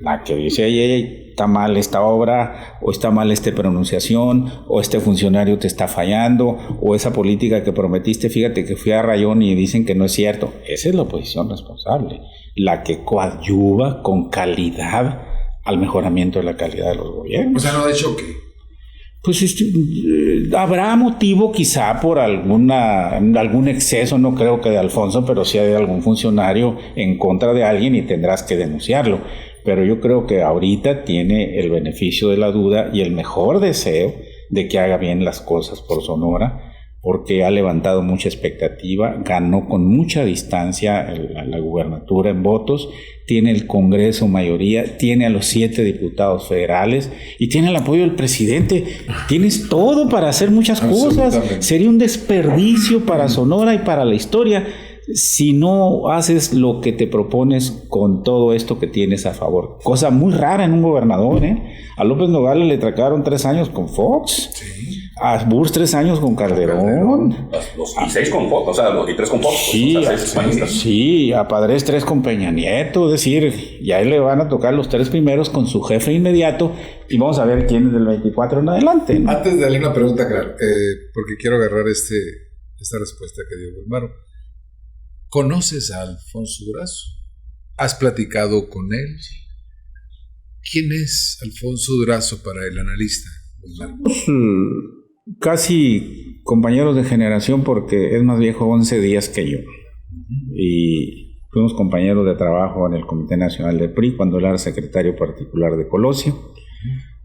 la que dice, ay, está mal esta obra, o está mal esta pronunciación, o este funcionario te está fallando, o esa política que prometiste, fíjate que fui a Rayón y dicen que no es cierto. Esa es la oposición responsable, la que coadyuva con calidad al mejoramiento de la calidad de los gobiernos. O sea, no de choque. Pues habrá motivo quizá por algún exceso, no creo que de Alfonso, pero sí hay algún funcionario en contra de alguien y tendrás que denunciarlo. Pero yo creo que ahorita tiene el beneficio de la duda y el mejor deseo de que haga bien las cosas por Sonora, porque ha levantado mucha expectativa, ganó con mucha distancia la gubernatura en votos, tiene el Congreso mayoría, tiene a los 7 diputados federales y tiene el apoyo del presidente. Tienes todo para hacer muchas cosas. Sería un desperdicio para Sonora y para la historia si no haces lo que te propones con todo esto que tienes a favor. Cosa muy rara en un gobernador, ¿eh? A López Nogales le tracaron 3 años con Fox. Sí. A Burs 3 años con Calderón. Y 6 con Fox, o sea, y 3 con Fox. Sí, o sea, 6 sí, a Padres 3 con Peña Nieto. Es decir, ya le van a tocar los 3 primeros con su jefe inmediato y vamos a ver quién es del 24 en adelante, ¿no? Antes de darle una pregunta, porque quiero agarrar esta respuesta que dio Guzmán. ¿Conoces a Alfonso Durazo? ¿Has platicado con él? ¿Quién es Alfonso Durazo para el analista? Somos casi compañeros de generación porque es más viejo 11 días que yo. Y fuimos compañeros de trabajo en el Comité Nacional del PRI cuando él era secretario particular de Colosio.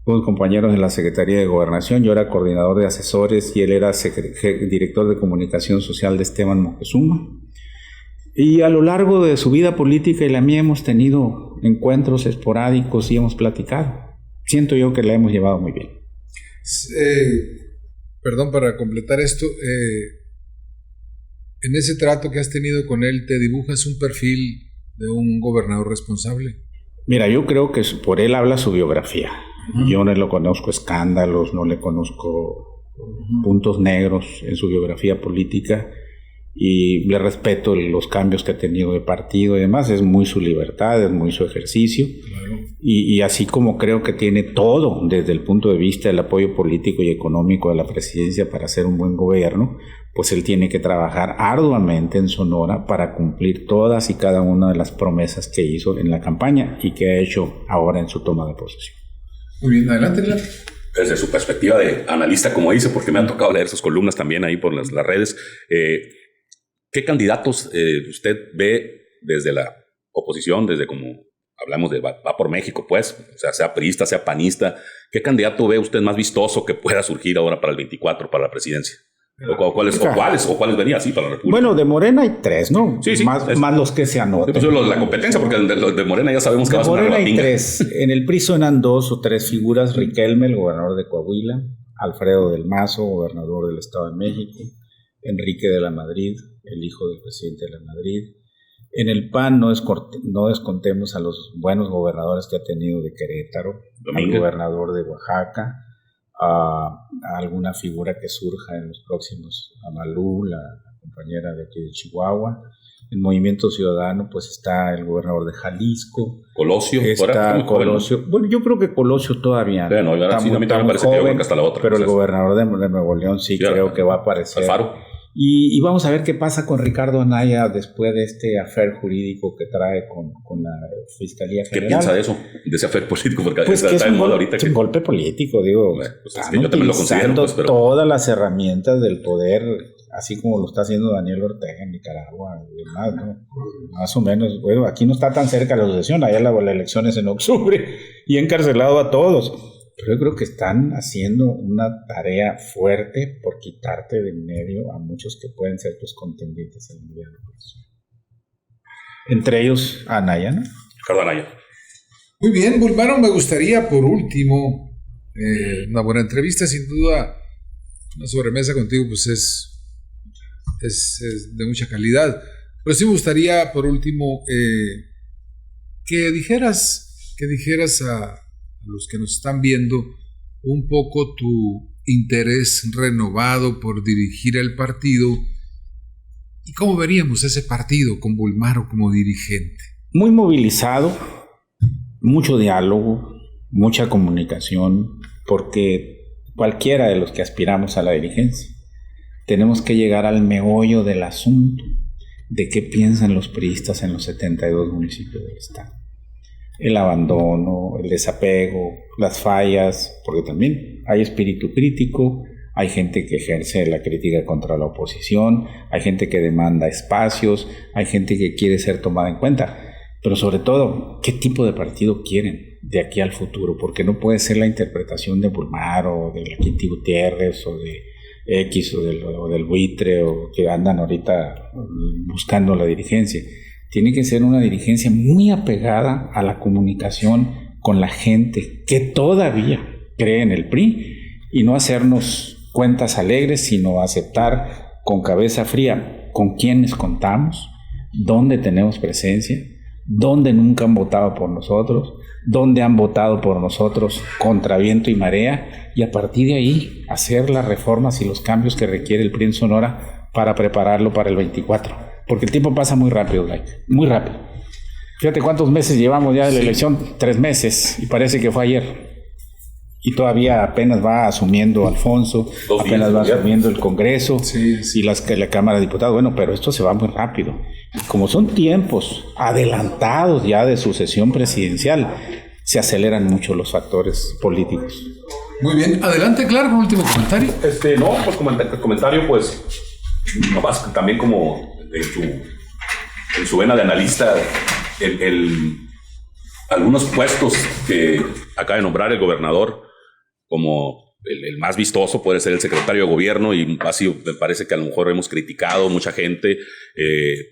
Fuimos compañeros en la Secretaría de Gobernación. Yo era coordinador de asesores y él era director de comunicación social de Esteban Moctezuma. Y a lo largo de su vida política y la mía hemos tenido encuentros esporádicos y hemos platicado. Siento yo que la hemos llevado muy bien. Perdón, para completar esto, en ese trato que has tenido con él, ¿te dibujas un perfil de un gobernador responsable? Mira, yo creo que por él habla su biografía. Yo no le conozco escándalos, no le conozco puntos negros en su biografía política. Y le respeto los cambios que ha tenido de partido y demás, es muy su libertad, es muy su ejercicio. Claro. Y así como creo que tiene todo desde el punto de vista del apoyo político y económico de la presidencia para hacer un buen gobierno, pues él tiene que trabajar arduamente en Sonora para cumplir todas y cada una de las promesas que hizo en la campaña y que ha hecho ahora en su toma de posesión. Muy bien, adelante, Lalo. Desde su perspectiva de analista, como dice, porque me han tocado leer sus columnas también ahí por las redes, ¿qué candidatos usted ve desde la oposición, desde como hablamos de va por México, pues, o sea priista, sea panista? ¿Qué candidato ve usted más vistoso que pueda surgir ahora para el 24, para la presidencia? ¿O cuáles venían así para la República? Bueno, de Morena hay 3, ¿no? Sí, más los que se anotan. Pues la competencia, porque los de Morena ya sabemos que va a ser una Morena hay rebatinga. 3. En el PRI suenan 2 o 3 figuras. Riquelme, el gobernador de Coahuila. Alfredo del Mazo, gobernador del Estado de México. Enrique de la Madrid, el hijo del presidente de la Madrid. En el PAN no descontemos a los buenos gobernadores que ha tenido de Querétaro, al gobernador de Oaxaca, a alguna figura que surja en los próximos, a Malú, la compañera de aquí de Chihuahua. En Movimiento Ciudadano pues está el gobernador de Jalisco. Colosio. Está Colosio. Bueno, yo creo que Colosio todavía no. Ahora sí, a mí también me parece joven, que hasta la otra. Pero el gobernador de Nuevo León sí creo que va a aparecer. Alfaro. Y vamos a ver qué pasa con Ricardo Anaya después de este affair jurídico que trae con la Fiscalía General. ¿Qué piensa de eso? De ese affair político, porque pues está en moda ahorita. Es un golpe político, digo. Pues es que yo también lo considero. Pues, pero todas las herramientas del poder, así como lo está haciendo Daniel Ortega en Nicaragua y demás, ¿no? Más o menos. Bueno, aquí no está tan cerca la sucesión, allá la elección es en octubre y encarcelado a todos. Pero yo creo que están haciendo una tarea fuerte por quitarte de en medio a muchos que pueden ser tus contendientes en el gobierno. Entre ellos, Anaya, ¿no? Ricardo Anaya. Muy bien, Bulmaro, me gustaría, por último, una buena entrevista, sin duda. una sobremesa contigo pues es de mucha calidad. Pero sí me gustaría, por último, que dijeras a los que nos están viendo un poco tu interés renovado por dirigir el partido y cómo veríamos ese partido con Bulmaro como dirigente. Muy movilizado, mucho diálogo, mucha comunicación, porque cualquiera de los que aspiramos a la dirigencia tenemos que llegar al meollo del asunto de qué piensan los priistas en los 72 municipios del estado. El abandono, el desapego, las fallas, porque también hay espíritu crítico, hay gente que ejerce la crítica contra la oposición, hay gente que demanda espacios, hay gente que quiere ser tomada en cuenta, pero sobre todo, ¿qué tipo de partido quieren de aquí al futuro? Porque no puede ser la interpretación de Bulmaro, o de la Quinti Gutiérrez, o de X, o del buitre, o que andan ahorita buscando la dirigencia. Tiene que ser una dirigencia muy apegada a la comunicación con la gente que todavía cree en el PRI y no hacernos cuentas alegres, sino aceptar con cabeza fría con quiénes contamos, dónde tenemos presencia, dónde nunca han votado por nosotros, dónde han votado por nosotros contra viento y marea, y a partir de ahí hacer las reformas y los cambios que requiere el PRI en Sonora para prepararlo para el 24. Porque el tiempo pasa muy rápido, muy rápido. Fíjate cuántos meses llevamos ya de la elección, 3 meses, y parece que fue ayer. Y todavía apenas va asumiendo Alfonso, apenas va asumiendo el Congreso y la Cámara de Diputados. Bueno, pero esto se va muy rápido. Como son tiempos adelantados ya de sucesión presidencial, se aceleran mucho los factores políticos. Muy bien, adelante, Clark, un último comentario. No, pues comentario, pues, nomás también como en su vena de analista, algunos puestos que acaba de nombrar el gobernador, como el más vistoso puede ser el secretario de gobierno, y así me parece que a lo mejor hemos criticado mucha gente,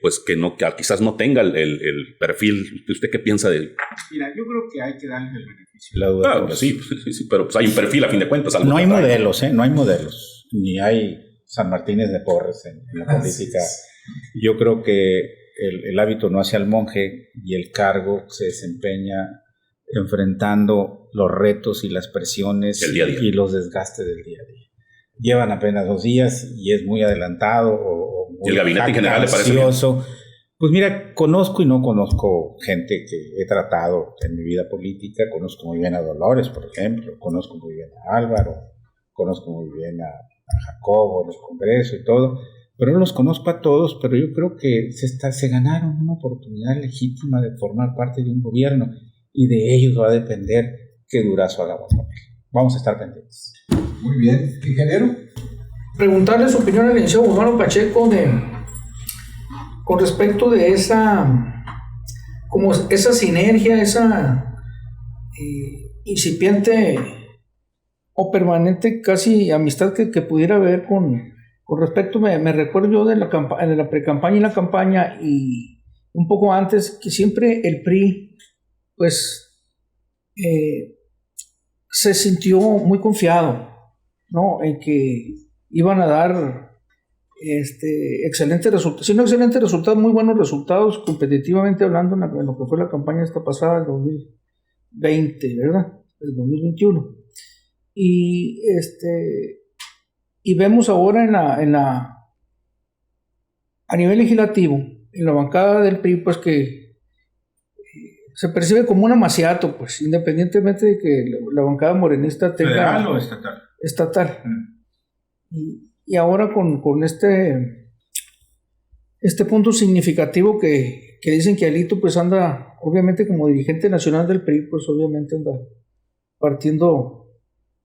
pues que quizás no tenga el perfil. ¿Usted qué piensa de él? Mira, yo creo que hay que darle el beneficio de la duda. Claro, sí, pero pues hay un perfil a fin de cuentas. No hay modelos, no hay modelos, ni hay San Martínez de Porres en la política. Yo creo que el hábito no hace al monje, y el cargo se desempeña enfrentando los retos y las presiones el día a día, y los desgastes del día a día. Llevan apenas 2 días y es muy adelantado o muy el gabinete en general le parece bien. Pues mira, conozco y no conozco gente que he tratado en mi vida política. Conozco muy bien a Dolores, por ejemplo, conozco muy bien a Álvaro, conozco muy bien a Jacobo, los congresos y todo, pero no los conozco a todos. Pero yo creo que se ganaron una oportunidad legítima de formar parte de un gobierno, y de ellos va a depender qué Durazo hagamos. Vamos a estar pendientes. Muy bien, ingeniero. Preguntarle su opinión al licenciado Bulmaro Pacheco con respecto de esa sinergia, esa incipiente o permanente casi amistad que pudiera haber con respecto, me recuerdo yo de la pre-campaña y la campaña, y un poco antes, que siempre el PRI pues se sintió muy confiado, ¿no?, en que iban a dar excelentes resultados, si no excelentes resultados, muy buenos resultados competitivamente hablando en lo que fue la campaña esta pasada, el 2020, ¿verdad?, el 2021. Y vemos ahora a nivel legislativo, en la bancada del PRI, pues que se percibe como un amaciato, pues, independientemente de que la bancada morenista tenga... ¿Federal o estatal? Estatal. Y ahora con este punto significativo que dicen que Alito pues anda, obviamente como dirigente nacional del PRI, pues obviamente anda partiendo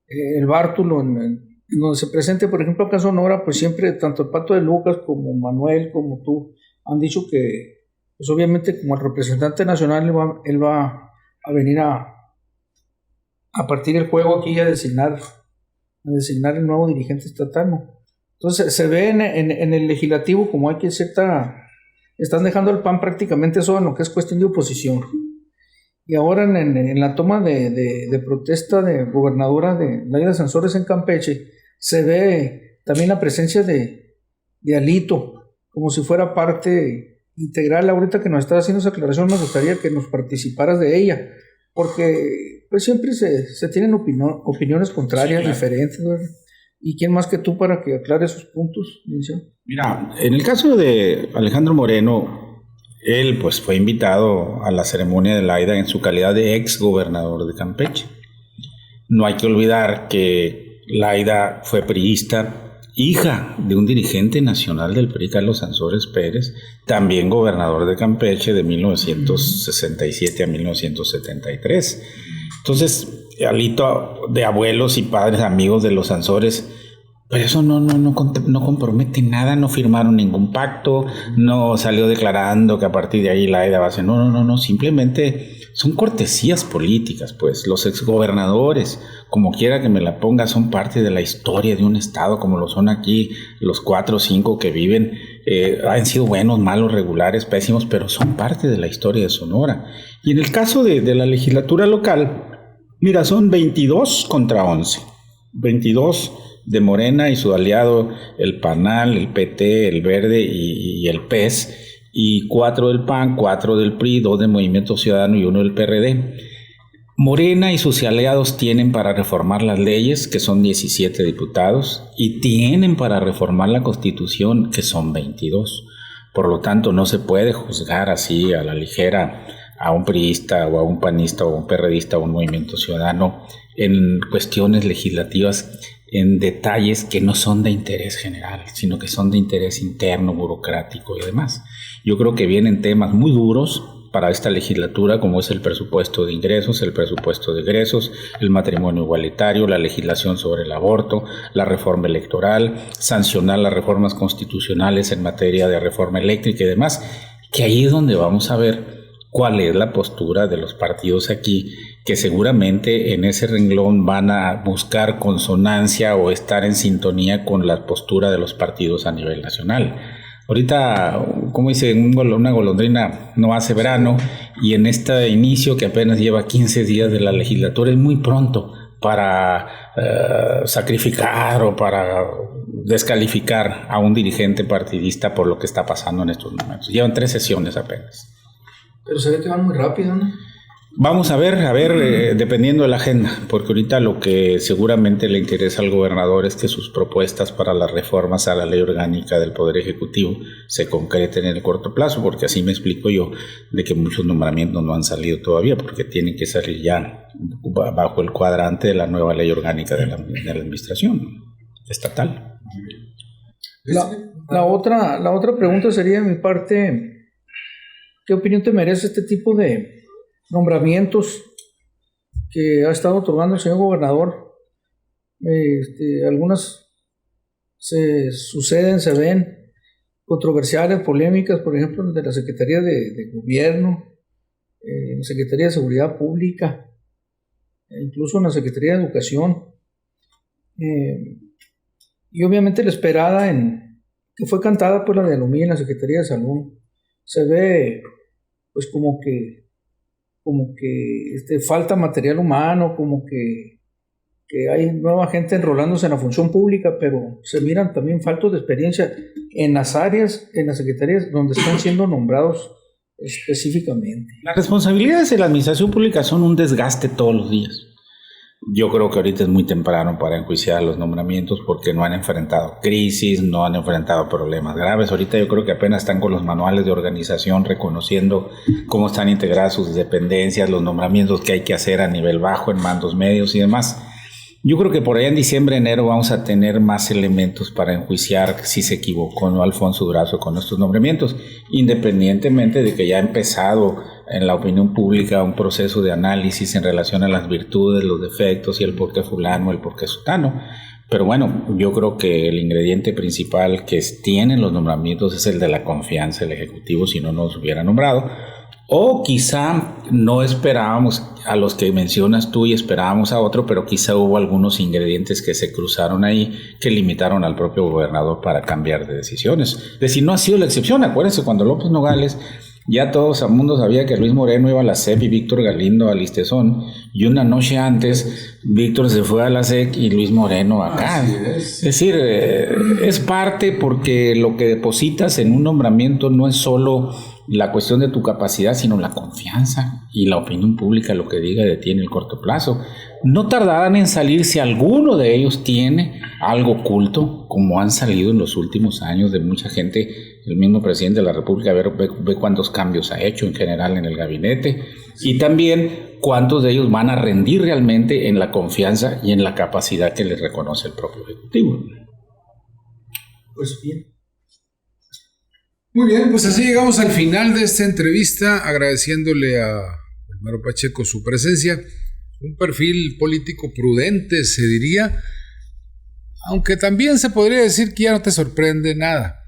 el bártulo en donde se presente. Por ejemplo, acá en Sonora, pues siempre tanto el Pato de Lucas como Manuel, como tú, han dicho que pues obviamente como el representante nacional él va a venir a partir el juego aquí a designar el nuevo dirigente estatal, ¿no? Entonces se ve en el legislativo como hay que están dejando el PAN prácticamente solo en lo que es cuestión de oposición. Y ahora en la toma de protesta de gobernadora de Laida Sansores en Campeche, se ve también la presencia de Alito, como si fuera parte integral. Ahorita que nos estás haciendo esa aclaración, me gustaría que nos participaras de ella, porque pues siempre se tienen opiniones contrarias, sí, claro, diferentes, ¿verdad? ¿Y quién más que tú para que aclare esos puntos, Vincio? Mira, en el caso de Alejandro Moreno, él pues fue invitado a la ceremonia de Laida en su calidad de ex gobernador de Campeche. No hay que olvidar que Laida fue priista, hija de un dirigente nacional del PRI, Carlos Sansores Pérez, también gobernador de Campeche de 1967 a 1973. Entonces, Alito, de abuelos y padres amigos de los Sansores, pero eso no compromete nada, no firmaron ningún pacto, no salió declarando que a partir de ahí Laida va a ser, no, simplemente son cortesías políticas, pues los exgobernadores, como quiera que me la ponga, son parte de la historia de un estado, como lo son aquí los 4 o 5 que viven, han sido buenos, malos, regulares, pésimos, pero son parte de la historia de Sonora. Y en el caso de la legislatura local, mira, son 22 contra 11, 22 de Morena y su aliado el PANAL, el PT, el Verde y el PES, y 4 del PAN, 4 del PRI, 2 del Movimiento Ciudadano y 1 del PRD. Morena y sus aliados tienen para reformar las leyes, que son 17 diputados, y tienen para reformar la Constitución, que son 22. Por lo tanto, no se puede juzgar así a la ligera a un priista o a un panista o a un perredista o a un Movimiento Ciudadano en cuestiones legislativas, en detalles que no son de interés general, sino que son de interés interno, burocrático y demás. Yo creo que vienen temas muy duros para esta legislatura, como es el presupuesto de ingresos, el presupuesto de egresos, el matrimonio igualitario, la legislación sobre el aborto, la reforma electoral, sancionar las reformas constitucionales en materia de reforma eléctrica y demás, que ahí es donde vamos a ver cuál es la postura de los partidos aquí, que seguramente en ese renglón van a buscar consonancia o estar en sintonía con la postura de los partidos a nivel nacional. Ahorita, como dice, una golondrina no hace verano, y en este inicio que apenas lleva 15 días de la legislatura es muy pronto para sacrificar o para descalificar a un dirigente partidista por lo que está pasando en estos momentos. Llevan 3 sesiones apenas. Pero se ve que van muy rápido, ¿no? Vamos a ver, dependiendo de la agenda, porque ahorita lo que seguramente le interesa al gobernador es que sus propuestas para las reformas a la ley orgánica del Poder Ejecutivo se concreten en el corto plazo, porque así me explico yo de que muchos nombramientos no han salido todavía, porque tienen que salir ya bajo el cuadrante de la nueva ley orgánica de la administración estatal. La otra pregunta sería de mi parte, ¿qué opinión te merece este tipo de nombramientos que ha estado otorgando el señor gobernador? Algunas se suceden, se ven controversiales, polémicas, por ejemplo, de la Secretaría de Gobierno, la Secretaría de Seguridad Pública, incluso en la Secretaría de Educación, y obviamente la esperada que fue cantada por la de Alumí en la Secretaría de Salud. Se ve pues como que falta material humano, como que hay nueva gente enrolándose en la función pública, pero se miran también faltos de experiencia en las áreas, en las secretarías donde están siendo nombrados específicamente. Las responsabilidades de la administración pública son un desgaste todos los días. Yo creo que ahorita es muy temprano para enjuiciar los nombramientos porque no han enfrentado crisis, no han enfrentado problemas graves. Ahorita yo creo que apenas están con los manuales de organización reconociendo cómo están integradas sus dependencias, los nombramientos que hay que hacer a nivel bajo, en mandos medios y demás. Yo creo que por allá en diciembre, enero vamos a tener más elementos para enjuiciar si se equivocó o no Alfonso Durazo con estos nombramientos, independientemente de que ya ha empezado en la opinión pública un proceso de análisis en relación a las virtudes, los defectos y el por qué fulano, el por qué sutano. Pero bueno, yo creo que el ingrediente principal que tienen los nombramientos es el de la confianza del Ejecutivo, si no nos hubiera nombrado. O quizá no esperábamos a los que mencionas tú y esperábamos a otro, pero quizá hubo algunos ingredientes que se cruzaron ahí que limitaron al propio gobernador para cambiar de decisiones. Es decir, no ha sido la excepción. Acuérdense cuando López Nogales Ya todo el mundo sabía que Luis Moreno iba a la SEP y Víctor Galindo al Listezón, y una noche antes Víctor se fue a la SEC y Luis Moreno acá. Es decir, es parte porque lo que depositas en un nombramiento no es solo la cuestión de tu capacidad, sino la confianza y la opinión pública, lo que diga de ti en el corto plazo. No tardarán en salir si alguno de ellos tiene algo oculto, como han salido en los últimos años de mucha gente. El mismo presidente de la República ve cuántos cambios ha hecho en general en el gabinete, y también cuántos de ellos van a rendir realmente en la confianza y en la capacidad que les reconoce el propio Ejecutivo. Pues bien. Muy bien, pues así llegamos al final de esta entrevista, agradeciéndole a Ulmaro Pacheco su presencia. Un perfil político prudente, se diría, aunque también se podría decir que ya no te sorprende nada.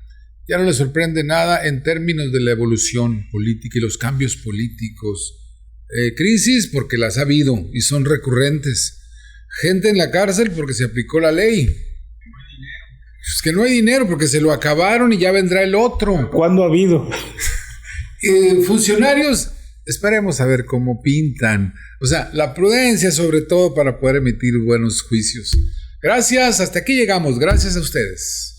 Ya no le sorprende nada en términos de la evolución política y los cambios políticos. Crisis porque las ha habido y son recurrentes. Gente en la cárcel porque se aplicó la ley. Es que no hay dinero porque se lo acabaron y ya vendrá el otro. ¿Cuándo ha habido? Funcionarios, esperemos a ver cómo pintan. O sea, la prudencia sobre todo para poder emitir buenos juicios. Gracias, hasta aquí llegamos. Gracias a ustedes.